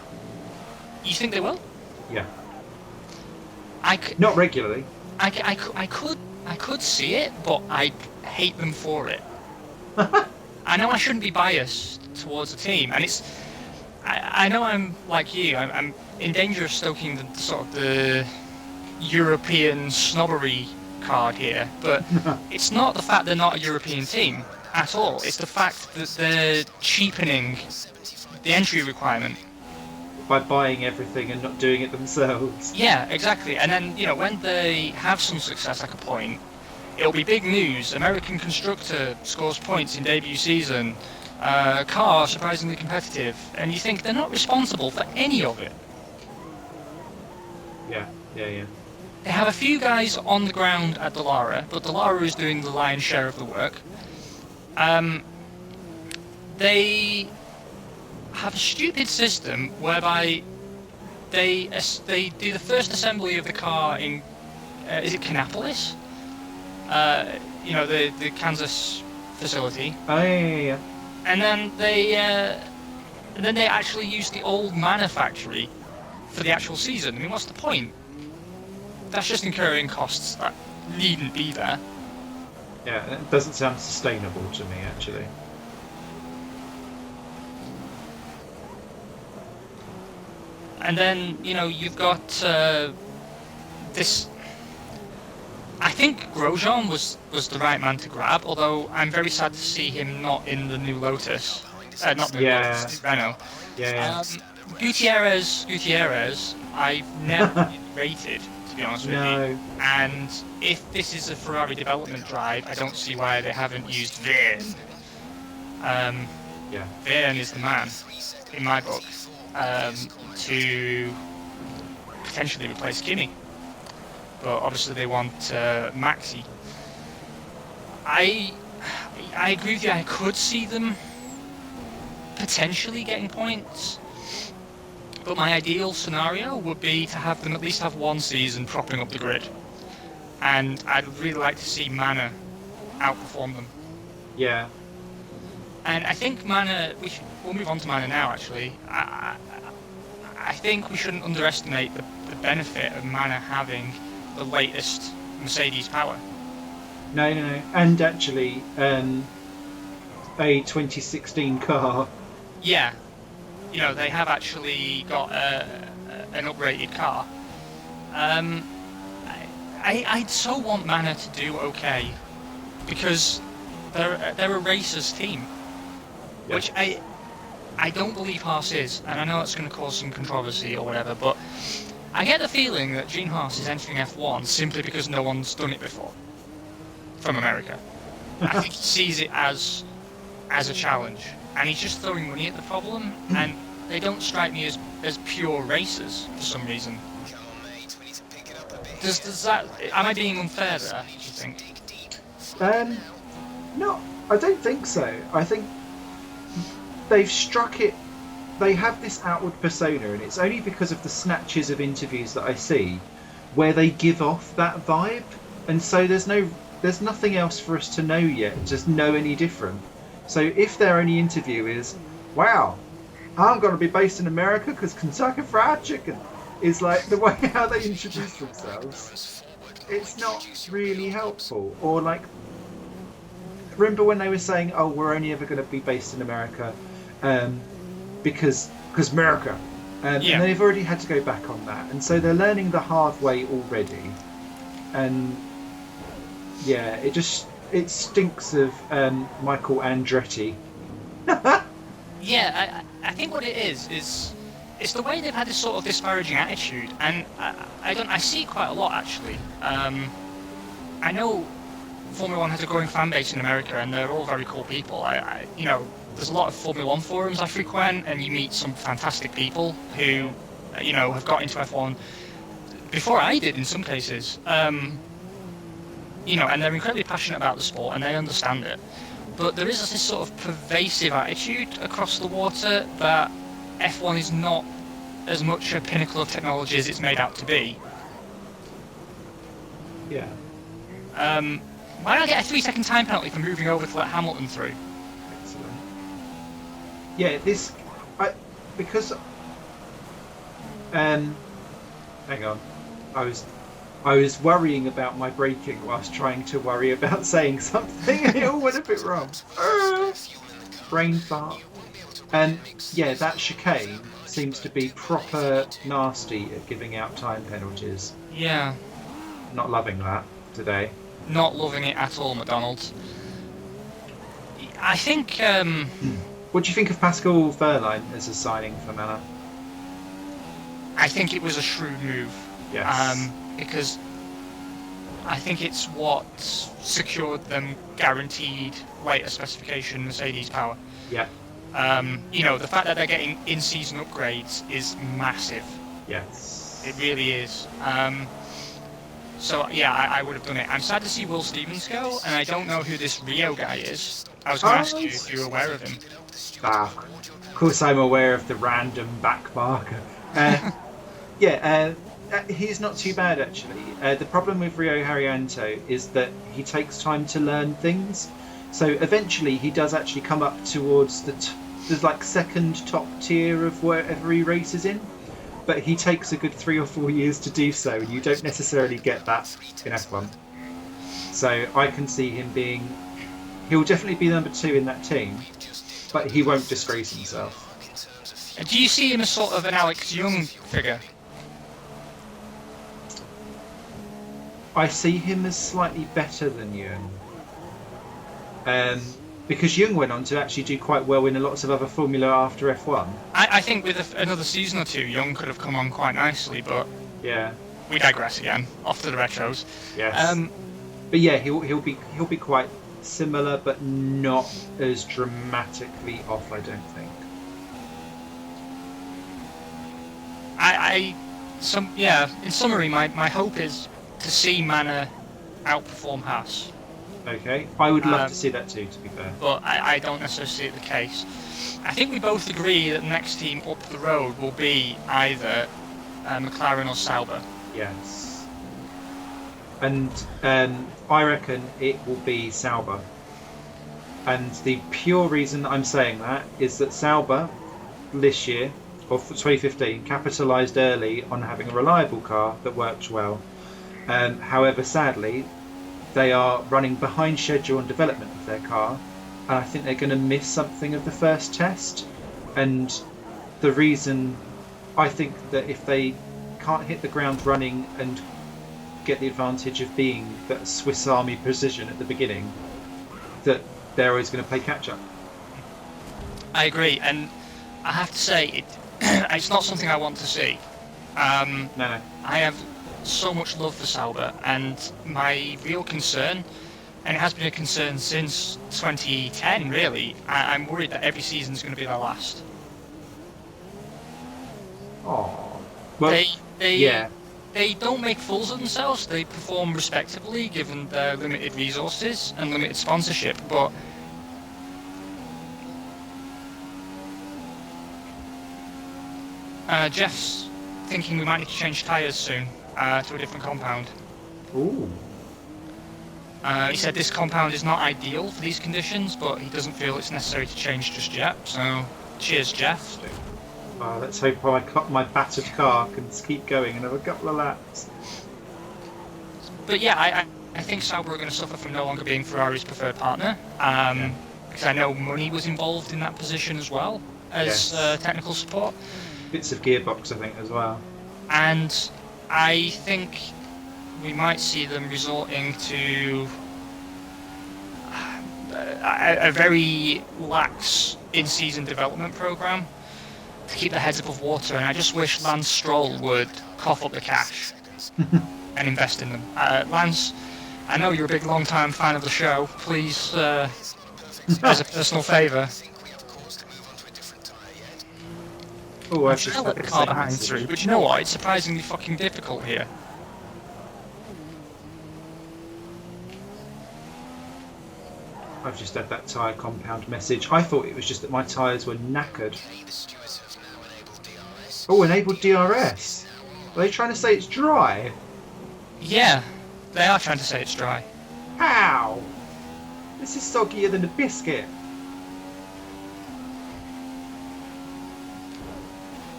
you think they will? Yeah. Not Not regularly. I could see it, but I hate them for it. I know I shouldn't be biased towards the team, and I know I'm like you. I'm in danger of stoking the sort of the European snobbery card here, but it's not the fact they're not a European team at all. It's the fact that they're cheapening the entry requirement. By buying everything and not doing it themselves. Yeah, exactly. And then, when they have some success like a point, it'll be big news. American constructor scores points in debut season. Car surprisingly competitive. And you think they're not responsible for any of it. Yeah. They have a few guys on the ground at Dallara, but Dallara is doing the lion's share of the work. They have a stupid system whereby they do the first assembly of the car in is it Kannapolis? The Kansas facility. Oh yeah. And then they actually use the old Manor factory for the actual season. I mean, what's the point? That's just incurring costs that needn't be there. Yeah, it doesn't sound sustainable to me actually. And then, you've got this. I think Grosjean was the right man to grab, although I'm very sad to see him not in the new Lotus. Not the Lotus, the Renault. Yeah. Gutierrez, I've never rated, to be honest with you. And if this is a Ferrari development drive, I don't see why they haven't used Verne. Verne is the man, in my book, to potentially replace Kimi. but obviously they want Maxi. I agree with you. I could see them potentially getting points, but my ideal scenario would be to have them at least have one season propping up the grid, and I'd really like to see Mana outperform them. Yeah. And I think Mana, we'll move on to Mana now actually. I think we shouldn't underestimate the benefit of Mana having the latest Mercedes power. No. And actually, a 2016 car. Yeah, they have actually got an uprated car. I'd so want Mana to do okay, because they're a racers team, Yeah. which I don't believe Haas is, and I know it's going to cause some controversy or whatever, but I get the feeling that Gene Haas is entering F1 simply because no one's done it before from America. I think he sees it as a challenge, and he's just throwing money at the problem, and they don't strike me as pure racers for some reason. Come on, mate, we need to pick it up a bit. Does that, am I being unfair there, do you think? Dig deep. No, I don't think so. I think they've struck it. They have this outward persona, and it's only because of the snatches of interviews that I see where they give off that vibe, and so there's nothing else for us to know yet, just know any different. So if their only interview is, wow, I'm going to be based in America because Kentucky Fried Chicken is like the way how they introduce themselves, it's not really helpful. Or like, remember when they were saying, oh, we're only ever going to be based in America because America. And they've already had to go back on that. And so they're learning the hard way already. And yeah, it stinks of Michael Andretti. Yeah, I think what it is it's the way they've had this sort of disparaging attitude, and I see it quite a lot actually. I know Formula One has a growing fan base in America, and they're all very cool people. There's a lot of Formula One forums I frequent, and you meet some fantastic people who, have got into F1 before I did in some cases. And they're incredibly passionate about the sport, and they understand it. But there is this sort of pervasive attitude across the water that F1 is not as much a pinnacle of technology as it's made out to be. Yeah. Why not get a 3-second time penalty for moving over to let Hamilton through? Excellent. Yeah, because hang on, I was worrying about my braking whilst trying to worry about saying something, and it all went a bit wrong. Brain fart. And yeah, that chicane seems to be proper nasty at giving out time penalties. Yeah. Not loving that today. Not loving it at all, McDonald's. I think... What do you think of Pascal Wehrlein as a signing for Mana? I think it was a shrewd move. Yes. Because I think it's what secured them guaranteed later specification Mercedes power. Yeah. The fact that they're getting in-season upgrades is massive. Yes. It really is. So yeah, I would have done it. I'm sad to see Will Stevens go, and I don't know who this Rio guy is. I was going to ask you if you were aware of him. Of course I'm aware of the random back marker. He's not too bad actually. The problem with Rio Haryanto is that he takes time to learn things. So eventually he does actually come up towards the second top tier of wherever he races in. But he takes a good 3 or 4 years to do so, and you don't necessarily get that in F1. So I can see him he'll definitely be number 2 in that team, but he won't disgrace himself. Do you see him as sort of an Alex Young figure? I see him as slightly better than Young. Because Young went on to actually do quite well in lots of other Formula after F1. I think with another season or 2, Young could have come on quite nicely, but yeah, we digress again. Off to the retros. Yes. But yeah, he'll be quite similar, but not as dramatically off, I don't think. In summary, my hope is to see Mana outperform Haas, Okay, I would love to see that too, to be fair. but I don't necessarily see it the case. I think we both agree that the next team up the road will be either McLaren or Sauber. Yes. And I reckon it will be Sauber. And the pure reason I'm saying that is that Sauber this year, or 2015, capitalised early on having a reliable car that works well. However, sadly, they are running behind schedule on development of their car, and I think they're going to miss something of the first test. And the reason I think that if they can't hit the ground running and get the advantage of being that Swiss Army precision at the beginning, that they're always going to play catch up. I agree, and I have to say, it's not something I want to see. No. I have so much love for Sauber, and my real concern, and it has been a concern since 2010 really, I'm worried that every season is going to be their last. Oh. Well, They don't make fools of themselves, they perform respectably given their limited resources and limited sponsorship, but Jeff's thinking we might need to change tyres soon to a different compound. Ooh. He said this compound is not ideal for these conditions, but he doesn't feel it's necessary to change just yet, so cheers, Jeff. Let's hope my battered car can keep going another couple of laps. But yeah, I think Sauber are going to suffer from no longer being Ferrari's preferred partner, because I know money was involved in that position as well as technical support. Bits of gearbox, I think, as well. And I think we might see them resorting to a very lax in-season development program to keep their heads above water, and I just wish Lance Stroll would cough up the cash and invest in them. Lance, I know you're a big long-time fan of the show. Please, as a personal favour. Oh, I'm trying to let the car behind through, but you know what? It's surprisingly fucking difficult here. I've just had that tyre compound message. I thought it was just that my tyres were knackered. Oh, enabled DRS. Are they trying to say it's dry? Yeah, they are trying to say it's dry. How? This is soggier than a biscuit.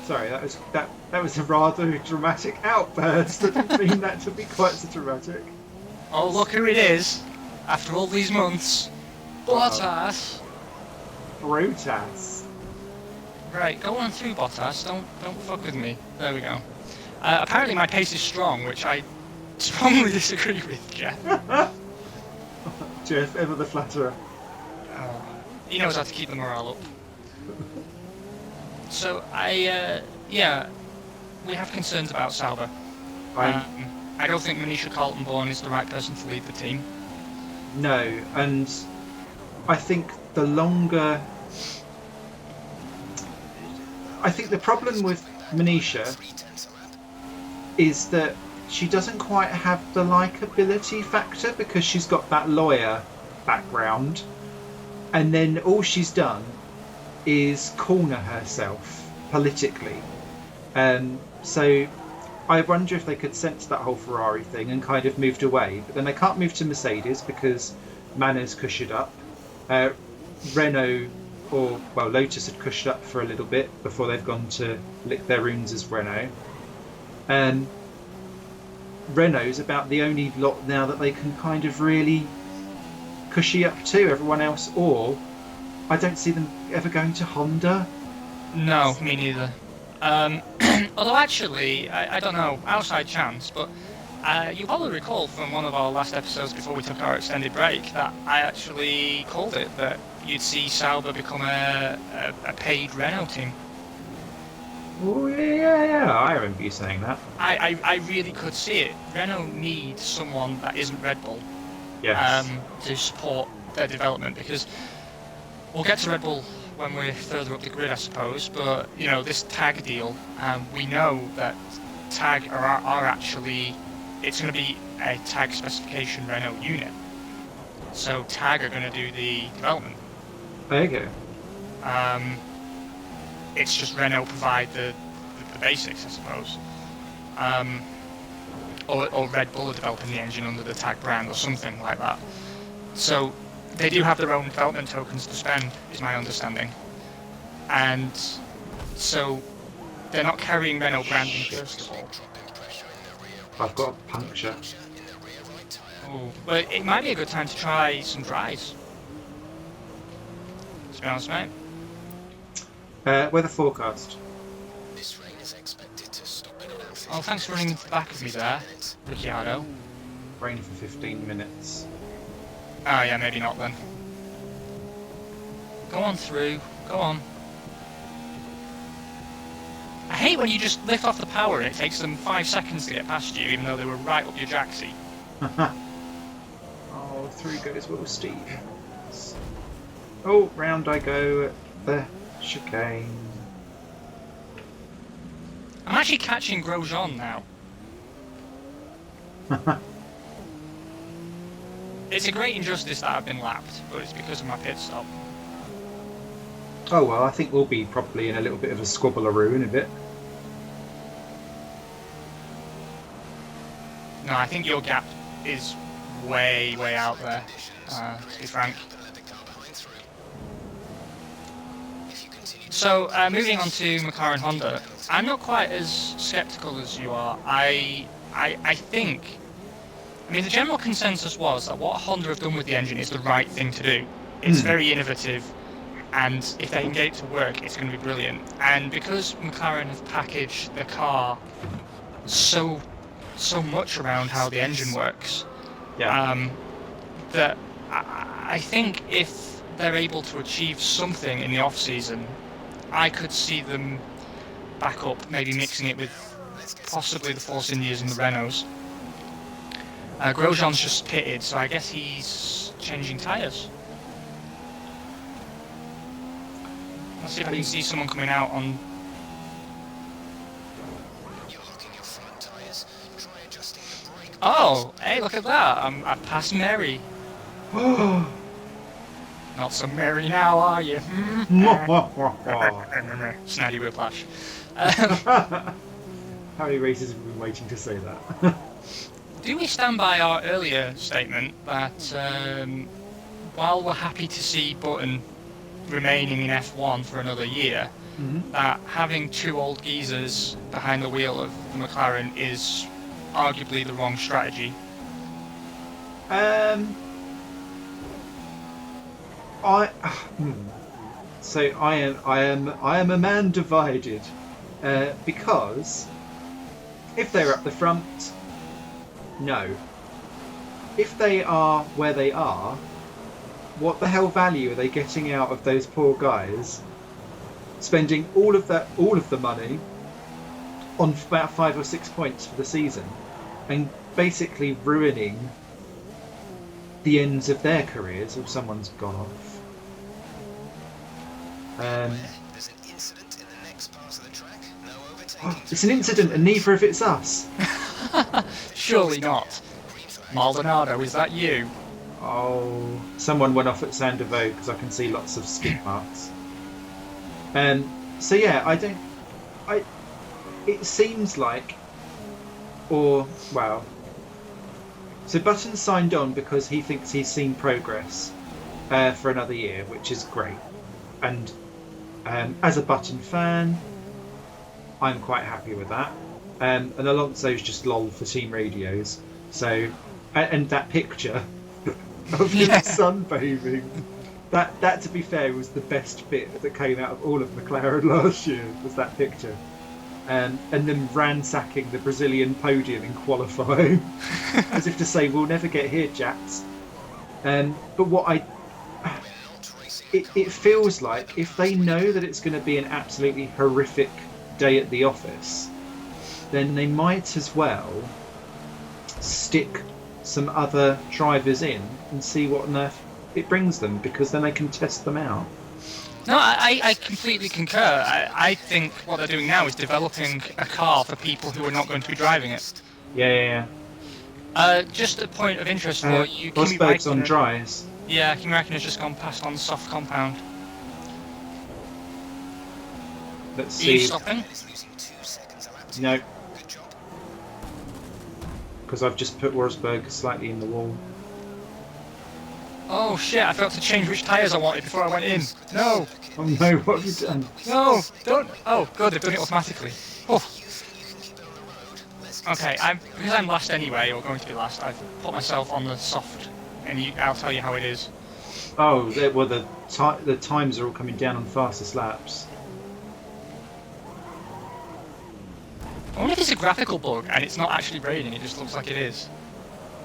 Sorry, that was a rather dramatic outburst. I didn't mean that to be quite so dramatic. Oh, look who it is! After all these months, Bottas. Brutas. Right, go on through, Bottas. Don't fuck with me. There we go. Apparently my pace is strong, which I strongly disagree with, Jeff. Jeff, ever the flatterer. He knows how to keep the morale up. So we have concerns about Sauber. I don't think Manisha Carlton-Bourne is the right person to lead the team. No, and I think the problem with Manisha is that she doesn't quite have the likability factor because she's got that lawyer background, and then all she's done is corner herself politically. So I wonder if they could sense that whole Ferrari thing and kind of moved away, but then they can't move to Mercedes because Mana's cushioned up. Renault, Lotus had cushed up for a little bit before they've gone to lick their wounds as Renault. Renault's about the only lot now that they can kind of really cushy up to. Everyone else, or I don't see them ever going to Honda. No, me neither. Although actually, I don't know, outside chance, but you probably recall from one of our last episodes before we took our extended break that I actually called it that you'd see Sauber become a paid Renault team. Oh, yeah, I remember you saying that. I really could see it. Renault needs someone that isn't Red Bull to support their development, because we'll get to Red Bull when we're further up the grid, I suppose, but you know, this tag deal, we know that tag are actually, it's going to be a tag specification Renault unit. So TAG are going to do the development. There you go. It's just Renault provide the basics, I suppose. Or Red Bull are developing the engine under the TAG brand or something like that. So they do have their own development tokens to spend, is my understanding. And so they're not carrying Renault branding first of all. I've got a puncture. Oh, well, it might be a good time to try some dries. To be honest, mate. Weather forecast. This rain is expected to stop in about Oh, thanks for running into the back of me there, Ricciardo. Rain for 15 minutes. Oh yeah, maybe not then. Go on through, go on. I hate when you just lift off the power and it takes them 5 seconds to get past you, even though they were right up your jacksie. Oh, through goes Will Steve. Oh, round I go at the chicane. I'm actually catching Grosjean now. It's a great injustice that I've been lapped, but it's because of my pit stop. Oh well, I think we'll be probably in a little bit of a squabbleroo in a bit. No, I think your gap is way out there, to be frank. So, moving on to McLaren Honda, I'm not quite as sceptical as you are. I think, I mean, the general consensus was that what Honda have done with the engine is the right thing to do. It's very innovative, and if they can get it to work, it's going to be brilliant. And because McLaren have packaged the car so much around how the engine works, that I think if they're able to achieve something in the off-season, I could see them back up, maybe mixing it with possibly the Force Indias and the Renaults. Grosjean's just pitted, so I guess he's changing tyres. Let's see if I can see someone coming out on... Oh, hey, look at that! I've passed Mary. Not so merry now, are you? Snidey whiplash. How many races have we been waiting to say that? Do we stand by our earlier statement that while we're happy to see Button remaining in F1 for another year, that having two old geezers behind the wheel of the McLaren is arguably the wrong strategy? So I am a man divided, because if they're up the front, no. If they are where they are, what the hell value are they getting out of those poor guys spending all of the money on about 5 or 6 points for the season and basically ruining the ends of their careers if someone's gone off? There's an incident in the next part of the track. No overtaking. It's an incident and neither of it's us. Surely not. Maldonado, is that you? Oh, someone went off at Sandoval because I can see lots of skid marks. So yeah, it seems like, so Button signed on because he thinks he's seen progress for another year, which is great. And as a Button fan, I'm quite happy with that. And Alonso's just lol for team radios. So, and that picture of him sunbathing, that to be fair was the best bit that came out of all of McLaren last year, was that picture. And them ransacking the Brazilian podium in qualifying, as if to say, we'll never get here, Jats. But what it feels like if they know that it's going to be an absolutely horrific day at the office, then they might as well stick some other drivers in and see what on earth it brings them, because then they can test them out. No, I completely concur. I think what they're doing now is developing a car for people who are not going to be driving it. Yeah. Just a point of interest for you. Kimi Rosberg's on Räikkönen- dries. Yeah, Kimi Räikkönen has just gone past on the soft compound. Let's Are you see. stopping? No. Because I've just put Rosberg slightly in the wall. Oh shit, I forgot to change which tyres I wanted before I went in. No! Oh no, what have you done? No! Don't! Oh, good, they've done it automatically. Oh. Okay, because I'm last anyway, or going to be last, I've put myself on the soft, and I'll tell you how it is. Oh, well, the times are all coming down on fastest laps. I wonder if it's a graphical bug and it's not actually raining, it just looks like it is.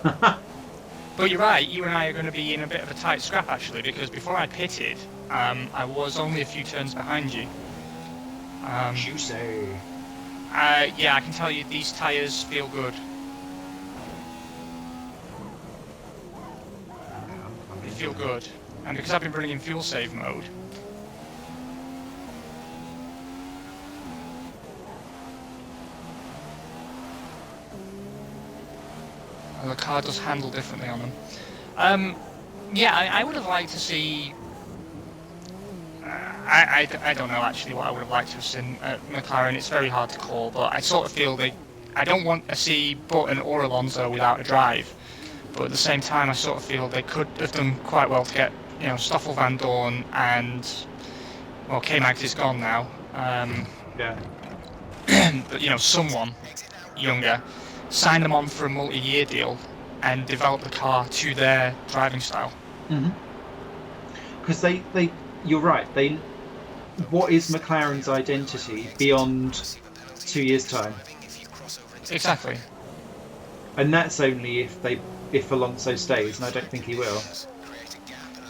But you're right, you and I are going to be in a bit of a tight scrap actually, because before I pitted, I was only a few turns behind you. You say. Yeah, I can tell you these tyres feel good. They feel good. And because I've been running in fuel save mode, the car does handle differently on them. Yeah, I would have liked to see... I don't know actually what I would have liked to have seen at McLaren. It's very hard to call, but I sort of feel I don't want to see Button or Alonso without a drive. But at the same time, I sort of feel they could have done quite well to get, Stoffel Van Dorn and... Well, K-Mags is gone now. Yeah. But, someone younger, sign them on for a multi-year deal and develop the car to their driving style. Because you're right. What is McLaren's identity beyond 2 years' time? Exactly. And that's only if Alonso stays, and I don't think he will.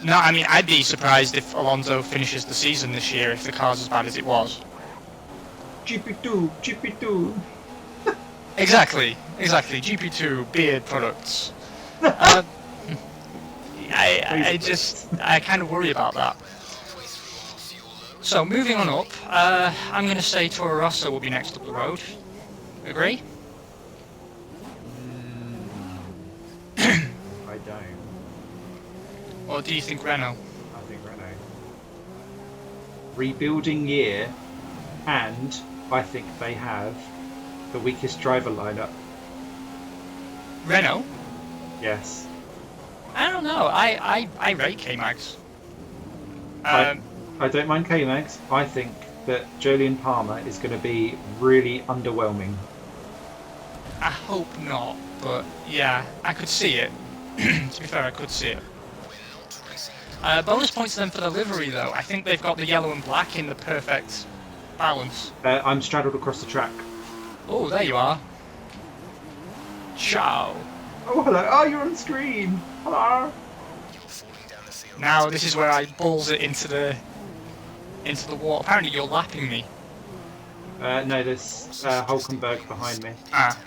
No, I mean, I'd be surprised if Alonso finishes the season this year if the car's as bad as it was. GP2. Exactly. GP2 beard products. I kind of worry about that. So moving on up, I'm going to say Toro Rosso will be next up the road. Agree? I don't. Or do you think Renault? I think Renault. Rebuilding year, and I think they have the weakest driver lineup. Renault? Yes. I don't know. I rate K-Mags. I don't mind K-Mags. I think that Jolyon Palmer is going to be really underwhelming. I hope not, but yeah, I could see it. To be fair, I could see it. Bonus points to them for the livery, though. I think they've got the yellow and black in the perfect balance. I'm straddled across the track. Oh, there you are. Ciao. Oh, hello. Oh, you're on screen. Hello. Now this is where I balls it into the wall. Apparently you're lapping me. No, there's Hulkenberg behind me. Ah.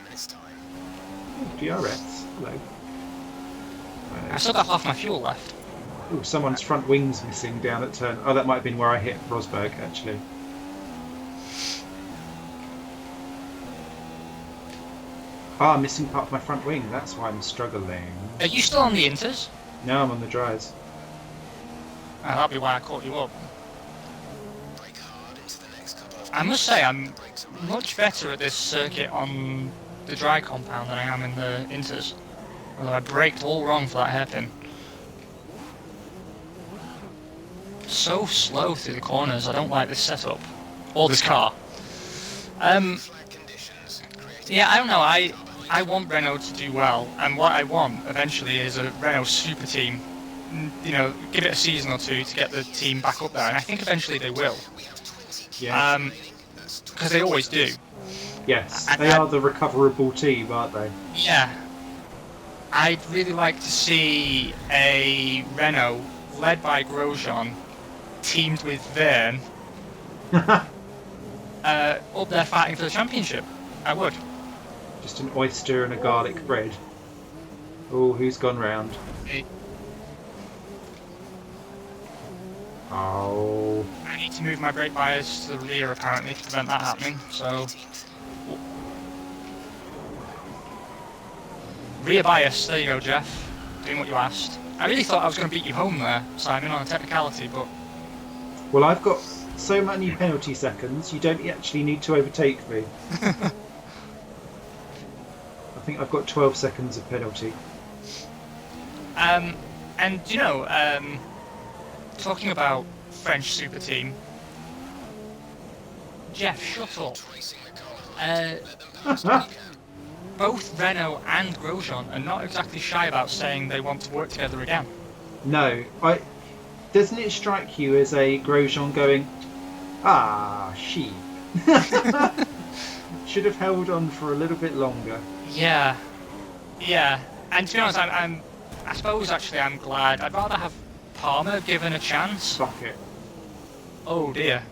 Oh, DRS. Hello. I still got half my fuel left. Oh, someone's front wing's missing down at turn. Oh, that might have been where I hit Rosberg, actually. Ah, missing part of my front wing. That's why I'm struggling. Are you still on the Inters? No, I'm on the dries. That'll be why I caught you up. I must say, I'm much better at this circuit on the dry compound than I am in the Inters. Although I braked all wrong for that hairpin. So slow through the corners, I don't like this setup. Or this car. Yeah, I don't know, I want Renault to do well, and what I want eventually is a Renault super team. Give it a season or two to get the team back up there, and I think eventually they will. Yeah. Because they always do. Yes, they are the recoverable team, aren't they? Yeah. I'd really like to see a Renault led by Grosjean, teamed with Verne, up there fighting for the championship. I would. Just an oyster and a garlic bread. Oh, who's gone round? Me. Oh. I need to move my brake bias to the rear apparently to prevent that happening, so... Rear bias, there you go, Jeff. Doing what you asked. I really thought I was going to beat you home there, Simon, on a technicality, but... Well, I've got so many penalty seconds, you don't actually need to overtake me. I think I've got 12 seconds of penalty. And, you know, talking about French super team... Jeff, shut up. Both Renault and Grosjean are not exactly shy about saying they want to work together again. No, doesn't it strike you as a Grosjean going, sheep. Should have held on for a little bit longer. Yeah. And to be honest, I suppose actually I'm glad. I'd rather have Palmer given a chance. Fuck it. Oh dear.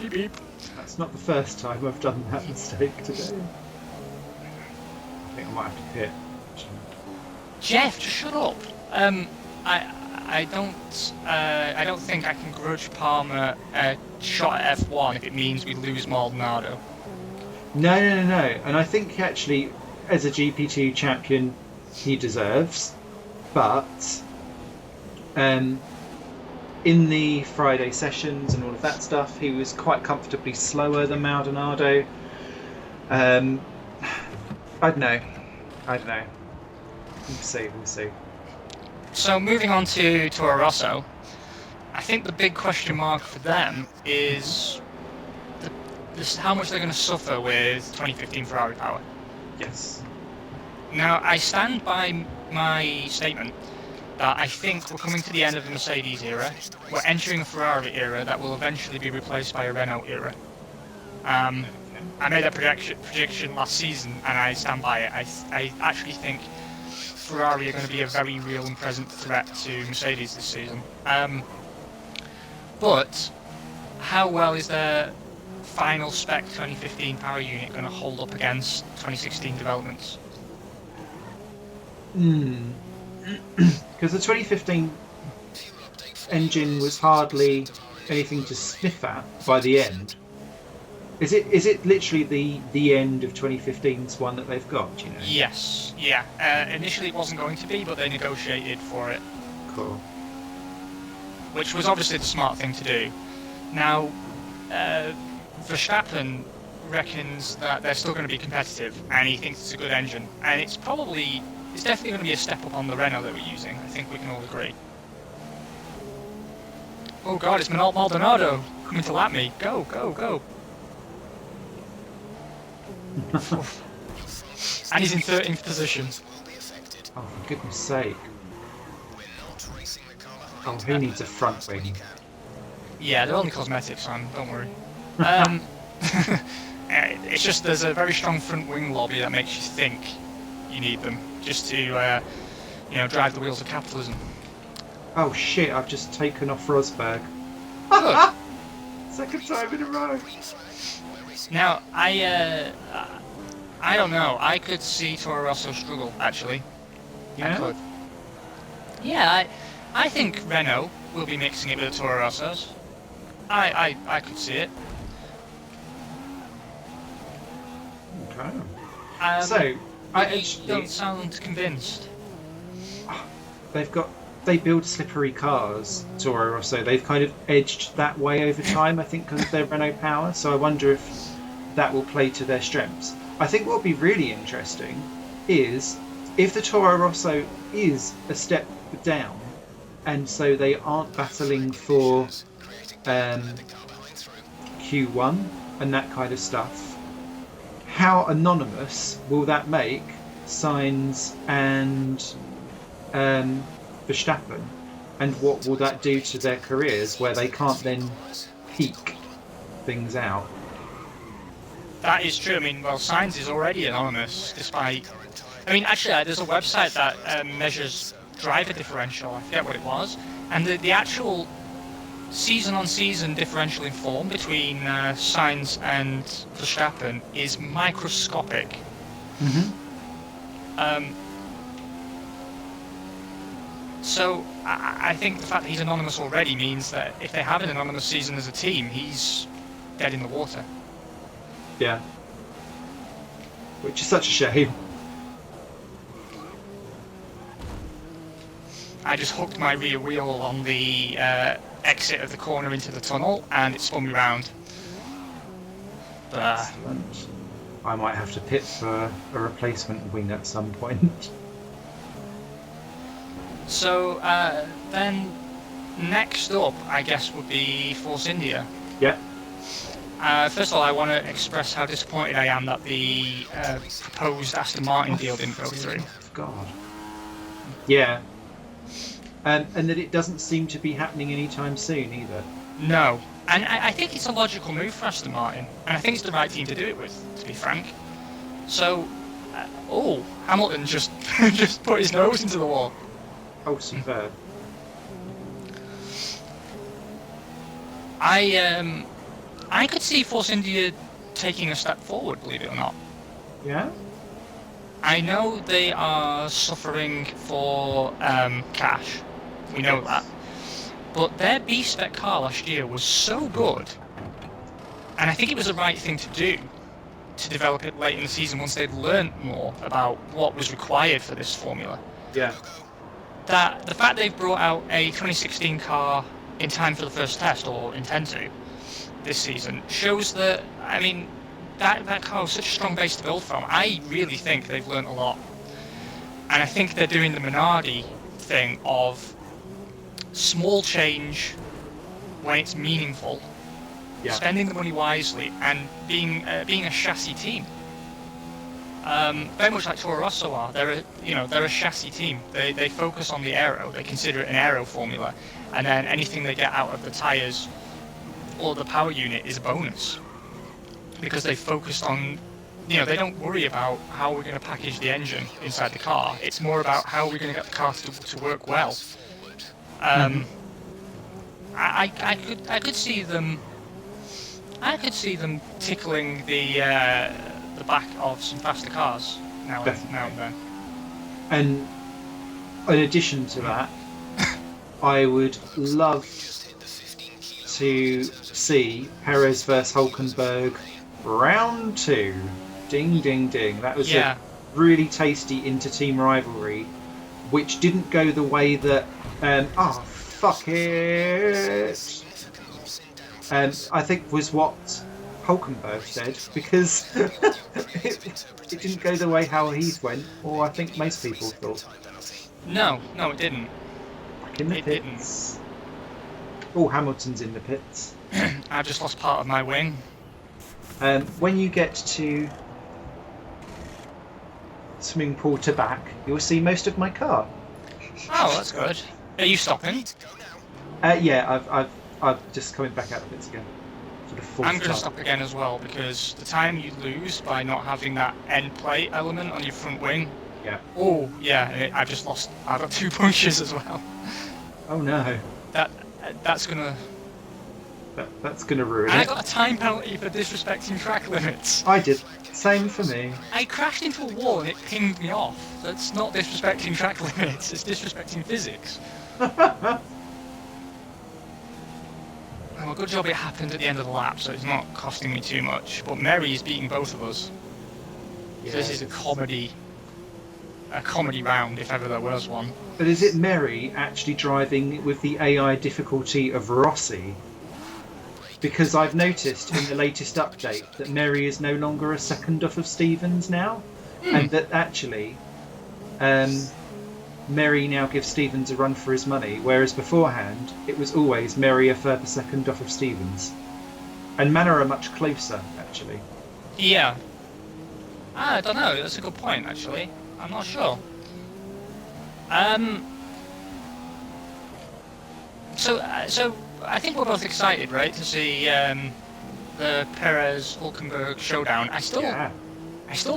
Beep beep. That's not the first time I've done that mistake today. I think I might have to pit. Jeff, just shut up. I don't think I can grudge Palmer a shot at F1 if it means we lose Maldonado. No. And I think actually, as a GP2 champion, he deserves. But in the Friday sessions and all of that stuff, he was quite comfortably slower than Maldonado. I don't know. We'll see. So moving on to Toro Rosso, I think the big question mark for them is how much they're going to suffer with 2015 Ferrari power. Yes. Now, I stand by my statement that I think we're coming to the end of the Mercedes era. We're entering a Ferrari era that will eventually be replaced by a Renault era. I made that prediction last season, and I stand by it. I actually think Ferrari are going to be a very real and present threat to Mercedes this season. But how well is their final spec 2015 power unit going to hold up against 2016 developments? Because the 2015 engine was hardly anything to sniff at by the end. Is it literally the end of 2015's one that they've got, do you know? Yes, yeah. Initially it wasn't going to be, but they negotiated for it. Cool. Which was obviously the smart thing to do. Now, Verstappen reckons that they're still going to be competitive, and he thinks it's a good engine. And it's definitely going to be a step up on the Renault that we're using. I think we can all agree. Oh god, it's Maldonado coming to lap me. Go. And he's in 13th position. Oh, for goodness sake. Oh, who needs a front wing? Yeah, they're only cosmetic, son, don't worry. It's just there's a very strong front wing lobby that makes you think you need them, just to, drive the wheels of capitalism. Oh shit, I've just taken off Rosberg. Good. Second time in a row. Now, I don't know. I could see Toro Rosso struggle, actually. Yeah? I could. Yeah, I think Renault will be mixing it with the Toro Rossos. I could see it. Okay. So, I actually don't sound convinced. They build slippery cars, Toro Rosso. They've kind of edged that way over time, I think, because of their Renault power. So I wonder if that will play to their strengths. I think what would be really interesting is if the Toro Rosso is a step down, and so they aren't battling for Q1 and that kind of stuff. How anonymous will that make Sainz and Verstappen, and what will that do to their careers where they can't then peak things out? That is true. I mean, well, Sainz is already anonymous, despite... I mean, actually, there's a website that measures driver differential. I forget what it was. And the actual season-on-season differential in form between Sainz and Verstappen is microscopic. So I think the fact that he's anonymous already means that if they have an anonymous season as a team, he's dead in the water. Yeah. Which is such a shame. I just hooked my rear wheel on the exit of the corner into the tunnel, and it spun me round. Excellent. I might have to pit for a replacement wing at some point. So then, next up, I guess, would be Force India. Yeah. First of all, I want to express how disappointed I am that the proposed Aston Martin deal didn't go through. God. Yeah. And that it doesn't seem to be happening anytime soon either. No. And I think it's a logical move for Aston Martin. And I think it's the right team to do it with, to be frank. So, Hamilton just just put his nose into the wall. Oh, superb. I could see Force India taking a step forward, believe it or not. Yeah? I know they are suffering for cash. We know that. But their B-Spec car last year was so good, and I think it was the right thing to do to develop it late in the season once they'd learned more about what was required for this formula. Yeah. That the fact they've brought out a 2016 car in time for the first test, or intend to, this season, shows that, I mean, that car was such a strong base to build from. I really think they've learned a lot. And I think they're doing the Minardi thing of small change when it's meaningful, spending the money wisely, and being a chassis team. Very much like Toro Rosso are. They're a chassis team. They focus on the aero. They consider it an aero formula, and then anything they get out of the tyres or the power unit is a bonus, because they focused on, they don't worry about how we're going to package the engine inside the car. It's more about how we're going to get the car to work well. I could see them tickling the back of some faster cars now and then. And in addition to that, I would love to see Perez versus Hulkenberg round 2. Ding, ding, ding. That was a really tasty inter-team rivalry, which didn't go the way that fuck it, I think was what Hulkenberg said, because it didn't go the way how he's went, or I think most people thought. No, it didn't. Back in the pits. Oh, Hamilton's in the pits. I've just lost part of my wing. When you get to swimming pool to back, you'll see most of my car. Oh, that's good. Are you stopping? Yeah, I've just coming back out of it again. Sort of full I'm going to stop. stop again as well, because the time you lose by not having that end plate element on your front wing. Yeah. Oh, yeah, I've just lost. I've got 2 punctures as well. Oh no. That's gonna. That's gonna ruin and it. I got a time penalty for disrespecting track limits. I did. Same for me. I crashed into a wall and it pinged me off. That's not disrespecting track limits, it's disrespecting physics. Well, good job it happened at the end of the lap, so it's not costing me too much. But Mary's beating both of us. Yeah. This is a comedy round, if ever there was one. But is it Mary actually driving with the AI difficulty of Rossi? Because I've noticed in the latest update that Mary is no longer a second off of Stevens now, and that actually Mary now gives Stevens a run for his money, whereas beforehand it was always Mary a further second off of Stevens. And Manor are much closer, actually. Yeah. I don't know, that's a good point, actually. I'm not sure. So I think we're both excited, right, to see the Perez-Hulkenberg showdown. I still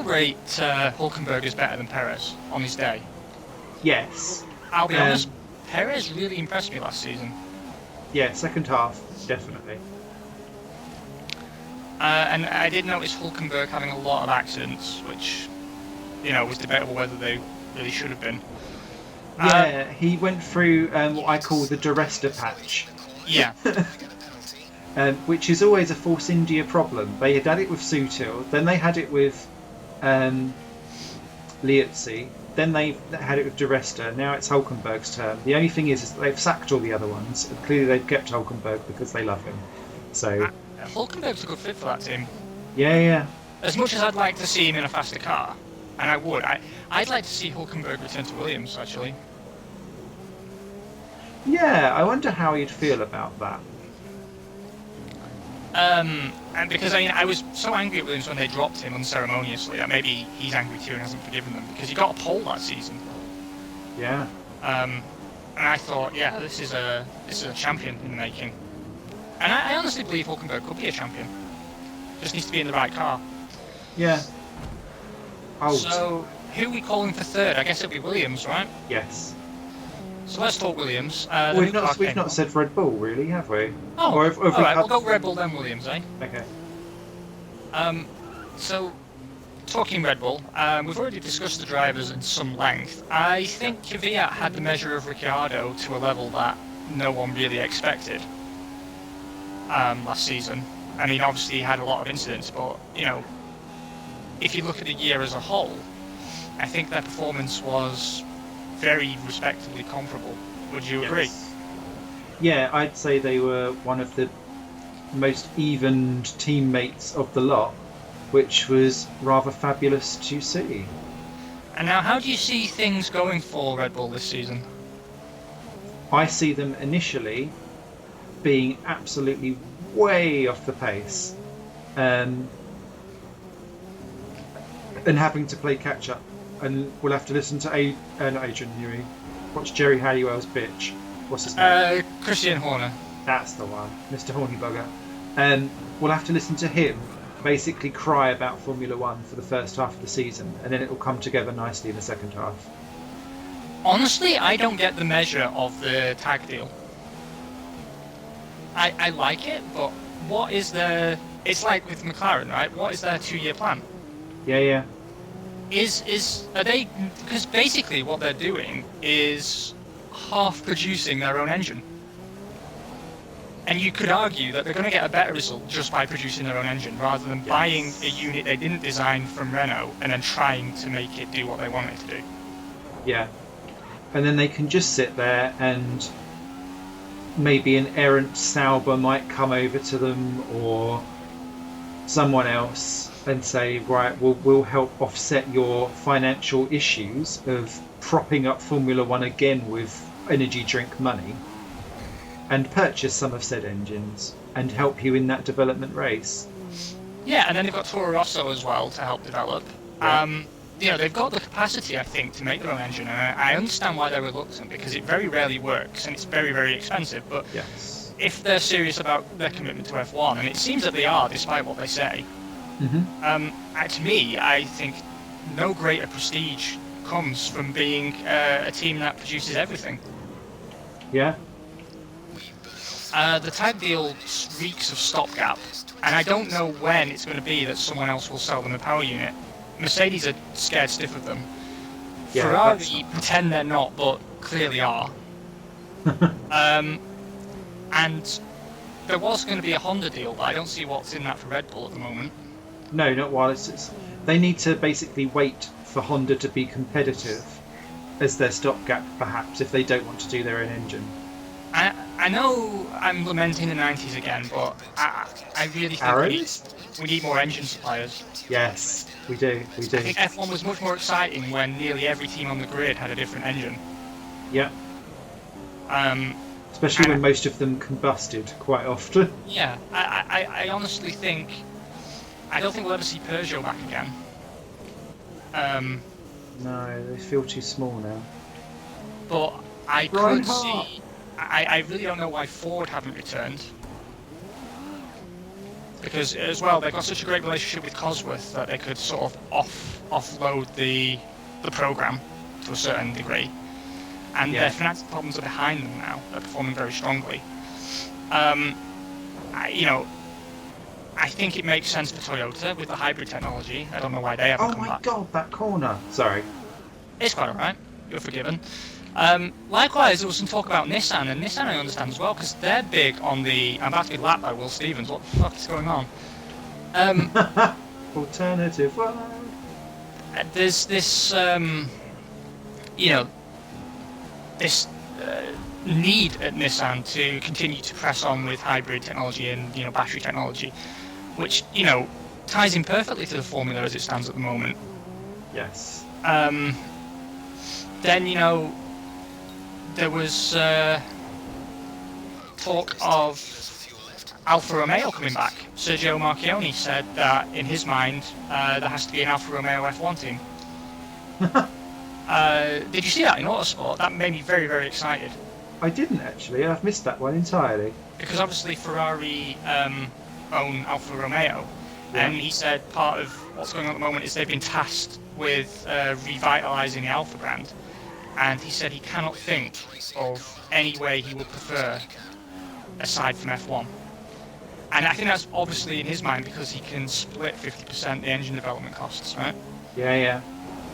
rate Hulkenberg as better than Perez on his day. Yes. I'll be honest, Perez really impressed me last season. Yeah, second half, definitely. And I did notice Hulkenberg having a lot of accidents, which, was debatable whether they really should have been. Yeah, he went through what I call the Duresta patch. Yeah. Which is always a Force India problem. They had it with Sutil, then they had it with Lietzi, Then they had it with De Resta. Now it's Hulkenberg's turn. The only thing is that they've sacked all the other ones. And clearly they've kept Hulkenberg because they love him. So Hulkenberg's a good fit for that team. yeah. As much as I'd like to see him in a faster car, and I would, I'd like to see Hulkenberg return to Williams, actually. Yeah, I wonder how you'd feel about that. And because I was so angry at Williams when they dropped him unceremoniously that maybe he's angry too and hasn't forgiven them because he got a pole that season. Yeah. And I thought, yeah, this is a champion in the making. And I honestly believe Hulkenberg could be a champion. Just needs to be in the right car. Yeah. So who are we calling for third? I guess it'll be Williams, right? Yes. So let's talk Williams. We've not said Red Bull, really, have we? Oh, or have we alright, we'll go Red Bull then Williams, eh? Okay. So, talking Red Bull, we've already discussed the drivers in some length. I think Kvyat had the measure of Ricciardo to a level that no one really expected last season. I mean, obviously he had a lot of incidents, but, if you look at the year as a whole, I think their performance was very respectably comparable. Would you agree? Yeah, I'd say they were one of the most evened teammates of the lot, which was rather fabulous to see. And now, how do you see things going for Red Bull this season? I see them initially being absolutely way off the pace, and having to play catch up. And we'll have to listen to not Adrian Newey. Watch Jerry Halliwell's bitch. What's his name? Christian Horner. That's the one, Mr. Horny Bugger. We'll have to listen to him basically cry about Formula One for the first half of the season, and then it will come together nicely in the second half. Honestly, I don't get the measure of the tag deal. I like it, but what is their... It's like with McLaren, right? What is their 2-year plan? Yeah. Are they... Because basically what they're doing is half producing their own engine. And you could argue that they're going to get a better result just by producing their own engine, rather than buying a unit they didn't design from Renault and then trying to make it do what they want it to do. Yeah. And then they can just sit there, and maybe an errant Sauber might come over to them, or someone else, and say, right, we'll help offset your financial issues of propping up Formula One again with energy drink money, and purchase some of said engines and help you in that development race. Yeah, and then they've got Toro Rosso as well to help develop. Yeah. They've got the capacity, I think, to make their own engine, and I understand why they're reluctant, because it very rarely works and it's very, very expensive. But Yes. if they're serious about their commitment to F1, and it seems that they are, despite what they say, to me, I think no greater prestige comes from being a team that produces everything. Yeah. The tag deal reeks of stopgap, and I don't know when it's going to be that someone else will sell them a power unit. Mercedes are scared stiff of them. Yeah, Ferrari pretend they're not, but clearly are. And there was going to be a Honda deal, but I don't see what's in that for Red Bull at the moment. No, not while it's... They need to basically wait for Honda to be competitive as their stopgap, perhaps, if they don't want to do their own engine. I know I'm lamenting the 90s again, but I really think we need more engine suppliers. Yes, we do. I think F1 was much more exciting when nearly every team on the grid had a different engine. Yeah. Especially when most of them combusted quite often. Yeah, I honestly think... I don't think we'll ever see Peugeot back again. No, they feel too small now. But I could see... I really don't know why Ford haven't returned. Because, as well, they've got such a great relationship with Cosworth that they could sort of offload the program to a certain degree. And their financial problems are behind them now. They're performing very strongly. I think it makes sense for Toyota with the hybrid technology. I don't know why they haven't come back. Oh my god, that corner! Sorry. It's quite alright. You're forgiven. Likewise, there was some talk about Nissan, and Nissan I understand as well, because they're big on the... I'm about to get lapped by Will Stevens. What the fuck is going on? Alternative world. There's this this need at Nissan to continue to press on with hybrid technology and battery technology, which ties in perfectly to the formula as it stands at the moment. Yes. Then there was talk of Alfa Romeo coming back. Sergio Marchionne said that in his mind there has to be an Alfa Romeo F1 team. Did you see that in Autosport? That made me very, very excited. I didn't actually. I've missed that one entirely. Because obviously Ferrari own Alfa Romeo, Yeah. and he said part of what's going on at the moment is they've been tasked with revitalising the Alfa brand, and he said he cannot think of any way he would prefer aside from F1. And I think that's obviously in his mind because he can split 50% the engine development costs, right? Yeah.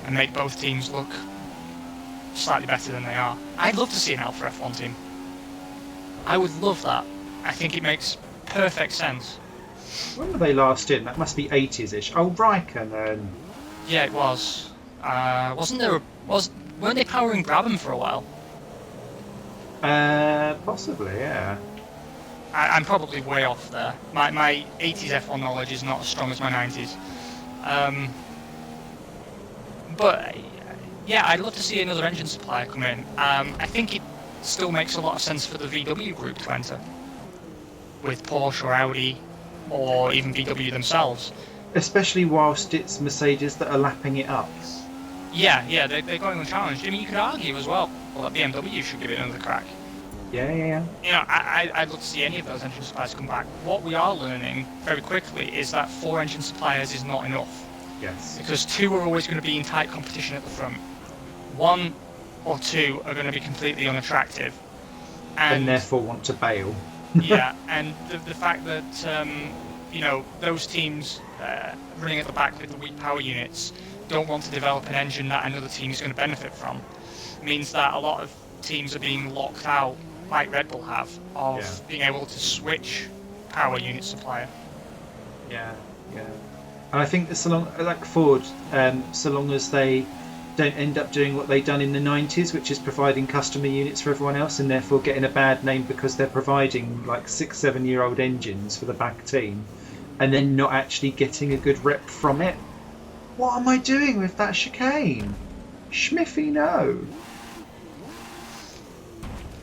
And make both teams look slightly better than they are. I'd love to see an Alfa F1 team. I would love that. I think it makes perfect sense. When were they last in? That must be 80s-ish. Oh, Raikkonen. Yeah, it was. Weren't they powering Brabham for a while? Possibly, yeah. I'm probably way off there. My 80s F1 knowledge is not as strong as my 90s. But yeah, I'd love to see another engine supplier come in. I think it still makes a lot of sense for the VW group to enter, with Porsche or Audi, or even VW themselves. Especially whilst it's Mercedes that are lapping it up. Yeah, they're going unchallenged. I mean, you could argue as well that BMW should give it another crack. Yeah. I'd love to see any of those engine suppliers come back. What we are learning very quickly is that 4 engine suppliers is not enough. Yes. Because 2 are always going to be in tight competition at the front. 1 or 2 are going to be completely unattractive. And therefore want to bail. Yeah, and the fact that, those teams running at the back with the weak power units don't want to develop an engine that another team is going to benefit from means that a lot of teams are being locked out, like Red Bull have, of being able to switch power unit supplier. Yeah. And I think that so long, like Ford, so long as they don't end up doing what they've done in the 90s, which is providing customer units for everyone else and therefore getting a bad name because they're providing like 6-7-year-old engines for the back team and then not actually getting a good rep from it. What am I doing with that chicane? Schmiffy, no.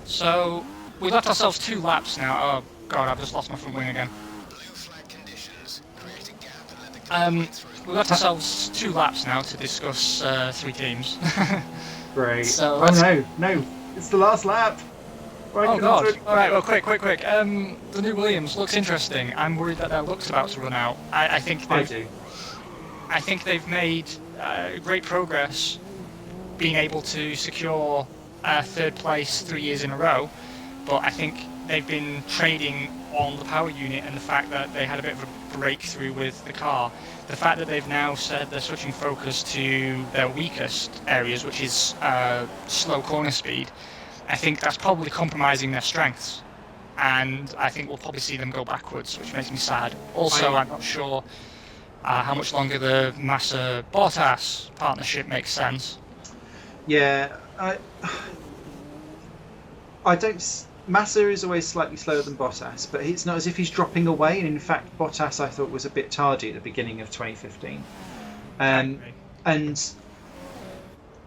So, we've left ourselves 2 laps now. Oh god, I've just lost my front wing again. We've left ourselves 2 laps now to discuss 3 teams. Great. So no, it's the last lap. Oh god. Alright, well quick. The new Williams looks interesting. I'm worried that their luck's about to run out. I think they've made great progress being able to secure 3rd place 3 years in a row, but I think they've been trading on the power unit and the fact that they had a bit of a breakthrough with the car. The fact that they've now said they're switching focus to their weakest areas, which is slow corner speed, I think that's probably compromising their strengths. And I think we'll probably see them go backwards, which makes me sad. Also, I'm not sure how much longer the Massa-Bottas partnership makes sense. Yeah, I don't. Massa is always slightly slower than Bottas, but it's not as if he's dropping away. And in fact, Bottas I thought was a bit tardy at the beginning of 2015. And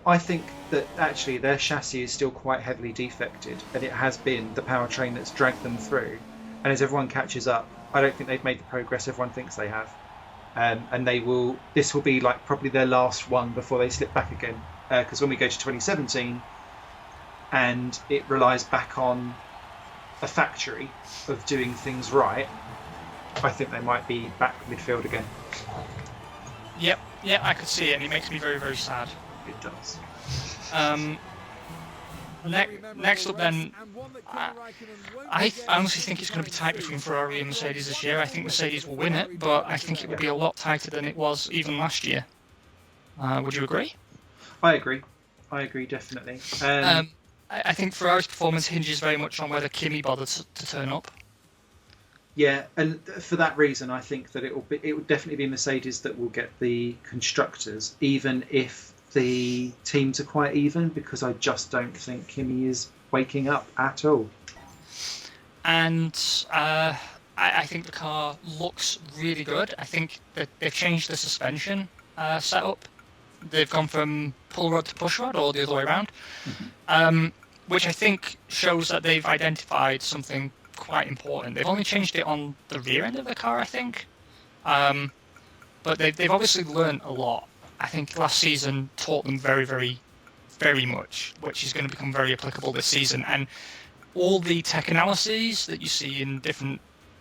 I think that actually their chassis is still quite heavily defected, and it has been the powertrain that's dragged them through. And as everyone catches up, I don't think they've made the progress everyone thinks they have. And they will. This will be like probably their last one before they slip back again. Because when we go to 2017, and it relies back on a factory of doing things right, I think they might be back midfield again. Yep, I could see it, and it makes me very, very sad. It does. Next up then, I honestly think it's going to be tight between Ferrari and Mercedes this year. I think Mercedes will win it, but I think it will be a lot tighter than it was even last year. Would you agree? I agree definitely. I think Ferrari's performance hinges very much on whether Kimi bothers to turn up. Yeah, and for that reason, I think that it will definitely be Mercedes that will get the constructors, even if the teams are quite even, because I just don't think Kimi is waking up at all. And I think the car looks really good. I think that they've changed the suspension setup. They've gone from pull rod to push rod, or the other way around, which I think shows that they've identified something quite important. They've only changed it on the rear end of the car, I think, but they've obviously learned a lot. I think last season taught them very, very, very much, which is going to become very applicable this season. And all the tech analyses that you see in different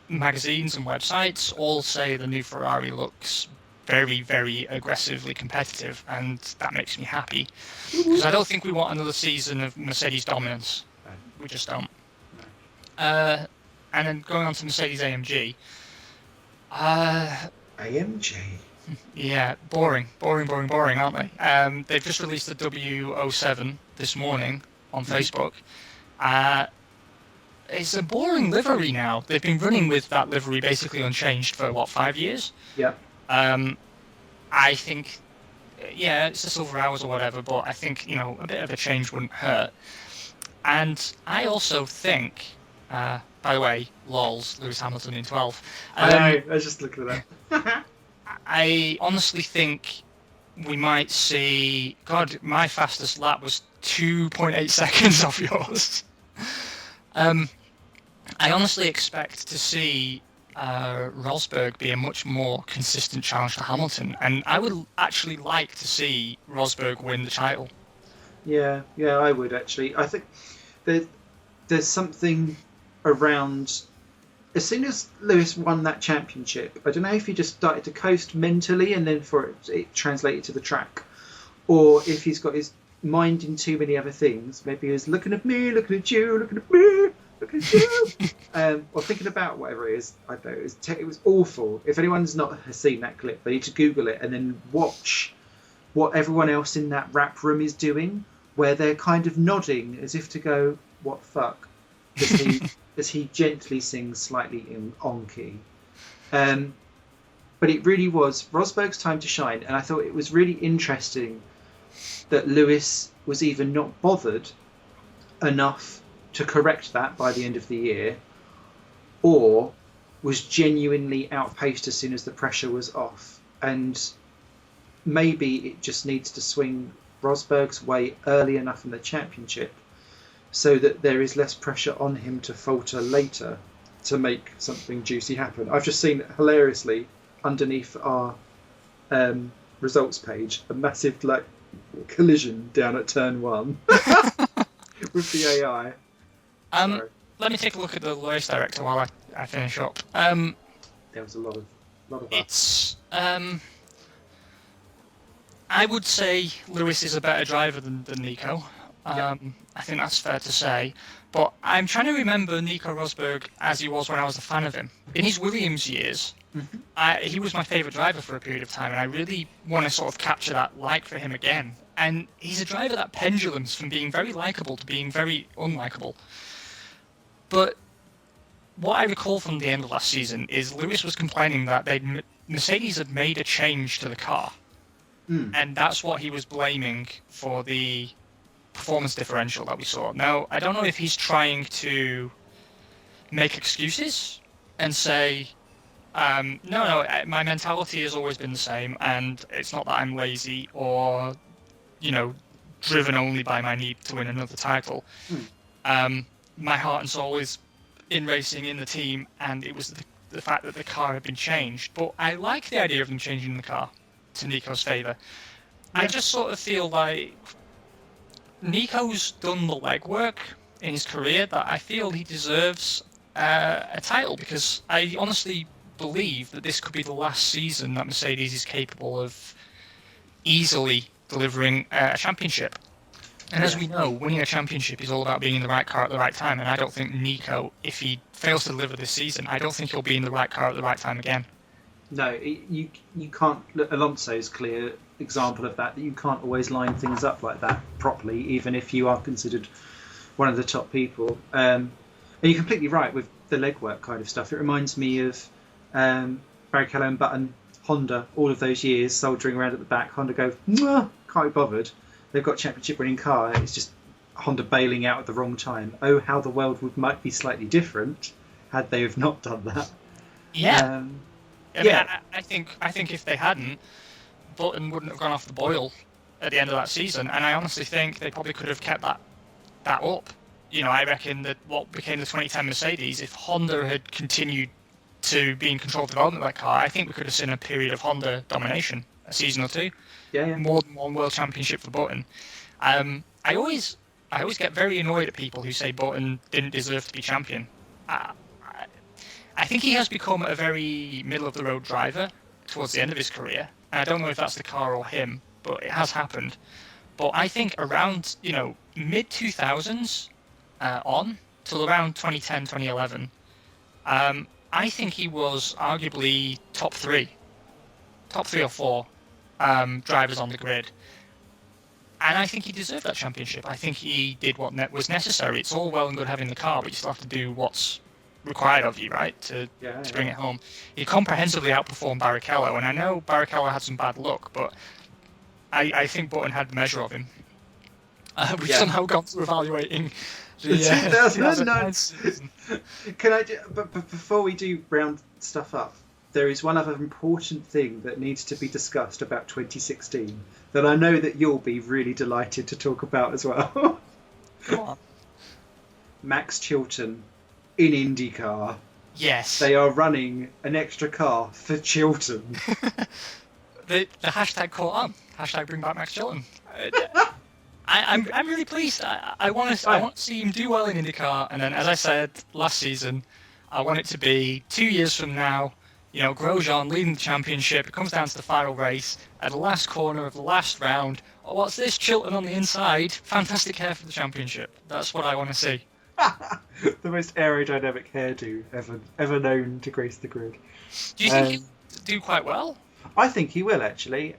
magazines and websites all say the new Ferrari looks very, very aggressively competitive, and that makes me happy, because I don't think we want another season of Mercedes dominance. We just don't. And then going on to Mercedes AMG. AMG? Yeah, boring, aren't they? They've just released the W07 this morning on Facebook. It's a boring livery now. They've been running with that livery basically unchanged for, 5 years? Yeah. I think, it's the silver hours or whatever, but I think, a bit of a change wouldn't hurt. And I also think, by the way, lols, Lewis Hamilton in 12. I know, I was just looking at that. I honestly think we might see... God, my fastest lap was 2.8 seconds off yours. I honestly expect to see Rosberg be a much more consistent challenge to Hamilton, and I would actually like to see Rosberg win the title. Yeah, I would actually. I think there's something around... As soon as Lewis won that championship, I don't know if he just started to coast mentally and then for it translated to the track, or if he's got his mind in too many other things. Maybe he was looking at me, looking at you, looking at me, looking at you, or thinking about whatever it is. I don't know. It was awful. If anyone's not has seen that clip, they need to Google it and then watch what everyone else in that rap room is doing, where they're kind of nodding as if to go, "What fuck?" As he gently sings slightly on key. But it really was Rosberg's time to shine, and I thought it was really interesting that Lewis was either not bothered enough to correct that by the end of the year, or was genuinely outpaced as soon as the pressure was off. And maybe it just needs to swing Rosberg's way early enough in the championship so that there is less pressure on him to falter later to make something juicy happen. I've just seen, hilariously, underneath our results page, a massive collision down at turn 1 with the AI. Let me take a look at the race director while I finish up. There was a lot of it's I would say Lewis is a better driver than Nico. I think that's fair to say. But I'm trying to remember Nico Rosberg as he was when I was a fan of him. In his Williams years, he was my favourite driver for a period of time, and I really want to sort of capture that like for him again. And he's a driver that pendulums from being very likeable to being very unlikable. But what I recall from the end of last season is Lewis was complaining that Mercedes had made a change to the car. And that's what he was blaming for the performance differential that we saw. Now, I don't know if he's trying to make excuses and say, no, my mentality has always been the same, and it's not that I'm lazy or, driven only by my need to win another title. My heart and soul is in racing, in the team, and it was the fact that the car had been changed. But I like the idea of them changing the car to Nico's favour. I just sort of feel like Nico's done the legwork in his career that I feel he deserves a title, because I honestly believe that this could be the last season that Mercedes is capable of easily delivering a championship. And as we know, winning a championship is all about being in the right car at the right time, and I don't think Nico, if he fails to deliver this season, I don't think he'll be in the right car at the right time again. No, you can't. Alonso's clear example of that you can't always line things up like that properly, even if you are considered one of the top people. And you're completely right with the legwork kind of stuff. It reminds me of Barrichello and Button, Honda, all of those years soldiering around at the back. Honda go, "Mwah, can't be bothered. They've got championship winning car. It's just Honda bailing out at the wrong time. Oh, how the world might be slightly different had they have not done that. Yeah. I think if they hadn't, Button wouldn't have gone off the boil at the end of that season, and I honestly think they probably could have kept that up. I reckon that what became the 2010 Mercedes, if Honda had continued to be in control of the development of that car, I think we could have seen a period of Honda domination, a season or two. Yeah. More than one world championship for Button. I always get very annoyed at people who say Button didn't deserve to be champion. I think he has become a very middle-of-the-road driver towards the end of his career. And I don't know if that's the car or him, but it has happened. But I think around, mid-2000s on, till around 2010, 2011, I think he was arguably top three or four drivers on the grid. And I think he deserved that championship. I think he did what was necessary. It's all well and good having the car, but you still have to do what's required of you, right, to bring it home. He comprehensively outperformed Barrichello, and I know Barrichello had some bad luck, but I think Button had the measure of him. We've somehow gone through evaluating the 2009 season. Can I? But before we do round stuff up, there is one other important thing that needs to be discussed about 2016 that I know that you'll be really delighted to talk about as well. Go on. Max Chilton in IndyCar. Yes. They are running an extra car for Chilton. The hashtag caught on. Hashtag bring back Max Chilton. I'm really pleased. I want to see him do well in IndyCar, and then, as I said last season, I want it to be 2 years from now. Grosjean leading the championship. It comes down to the final race at the last corner of the last round. Oh, what's this? Chilton on the inside. Fantastic hair for the championship. That's what I want to see. The most aerodynamic hairdo ever known to grace the grid. Do you think he'll do quite well? I think he will, actually.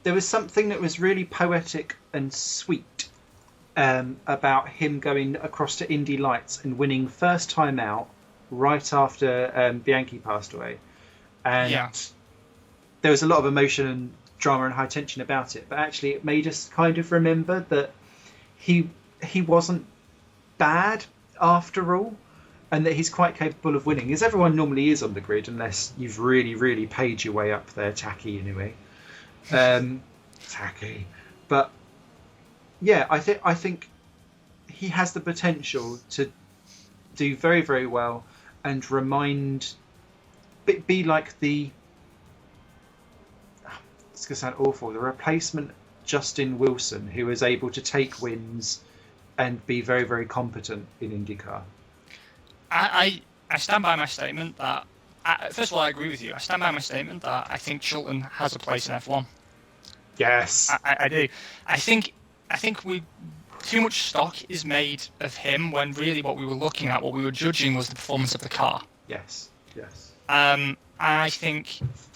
There was something that was really poetic and sweet about him going across to Indy Lights and winning first time out right after Bianchi passed away. And there was a lot of emotion and drama and high tension about it. But actually it made us kind of remember that he wasn't bad after all, and that he's quite capable of winning, as everyone normally is on the grid, unless you've really, really paid your way up there, tacky anyway. Tacky. But yeah, I think he has the potential to do very, very well and be like the, it's going to sound awful, the replacement Justin Wilson, who is able to take wins and be very, very competent in IndyCar. I stand by my statement that, first of all, I agree with you. I stand by my statement that I think Chilton has a place in F1. Yes. I do. I think too much stock is made of him when really what we were looking at, what we were judging, was the performance of the car. Yes. I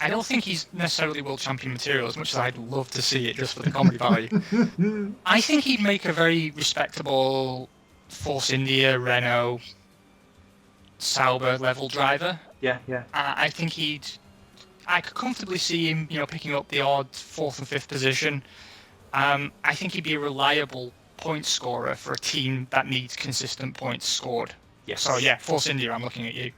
don't think he's necessarily world champion material, as much as I'd love to see it just for the comedy value. I think he'd make a very respectable Force India, Renault, Sauber level driver. Yeah. I think I could comfortably see him, picking up the odd 4th and 5th position. I think he'd be a reliable point scorer for a team that needs consistent points scored. Yes. So yeah, Force India, I'm looking at you.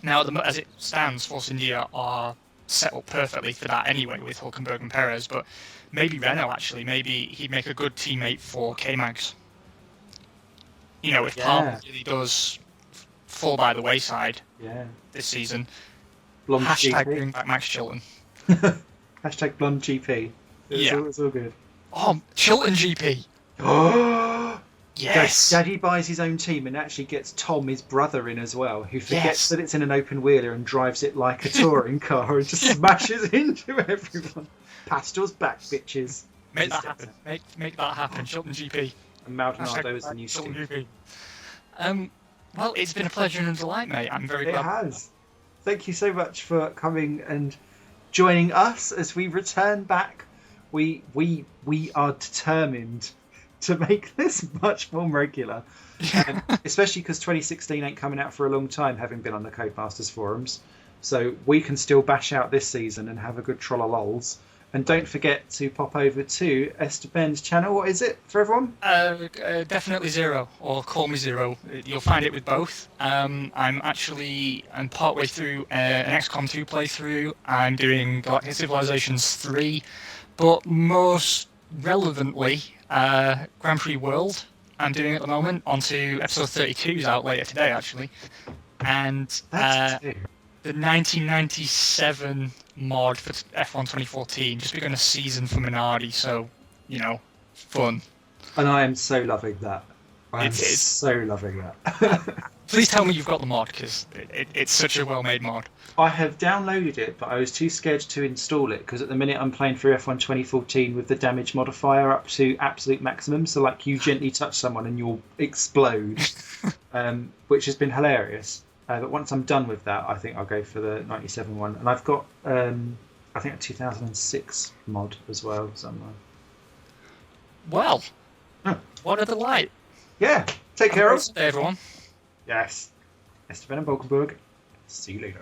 Now, as it stands, Force India are set up perfectly for that anyway with Hülkenberg and Perez, but maybe Renault actually, maybe he'd make a good teammate for K-Mags. If Palmer really does fall by the wayside this season, Blonde hashtag GP. bring back Max Chilton. Hashtag blonde GP. It's all good. Oh, Chilton GP. Yes. Daddy buys his own team and actually gets Tom, his brother, in as well, who forgets that it's in an open wheeler and drives it like a touring car and just smashes into everyone. Pastel's back, bitches. Make that happen. Make that happen. Chilton GP. And Maldonado is the new Chilton Steve. GP. Well, it's been a pleasure and a delight, mate. I'm very glad. It has. Thank you so much for coming and joining us as we return back. We are determined to make this much more regular, especially because 2016 ain't coming out for a long time, having been on the Codemasters forums. So we can still bash out this season and have a good trollalols, And don't forget to pop over to Esteban's channel. What is it for everyone? Definitely Zero, or Call Me Zero. You'll find it with both. I'm partway through an XCOM 2 playthrough. I'm doing Galactic Civilizations 3, but most relevantly, Grand Prix World. I'm doing at the moment. Onto episode 32 is out later today, actually, and That's two. the 1997 mod for F1 2014 just begun a season for Minardi, so fun. And I am so loving that. I'm It is. so loving that. Please tell me you've got the mod, because it's such a well-made mod. I have downloaded it, but I was too scared to install it because at the minute I'm playing through F1 2014 with the damage modifier up to absolute maximum. So like you gently touch someone and you'll explode, which has been hilarious. But once I'm done with that, I think I'll go for the 97 one. And I've got, I think, a 2006 mod as well somewhere. Well, what a delight. Yeah, take care of. Everyone. Yes. Esteban and Bolkenberg. See you later.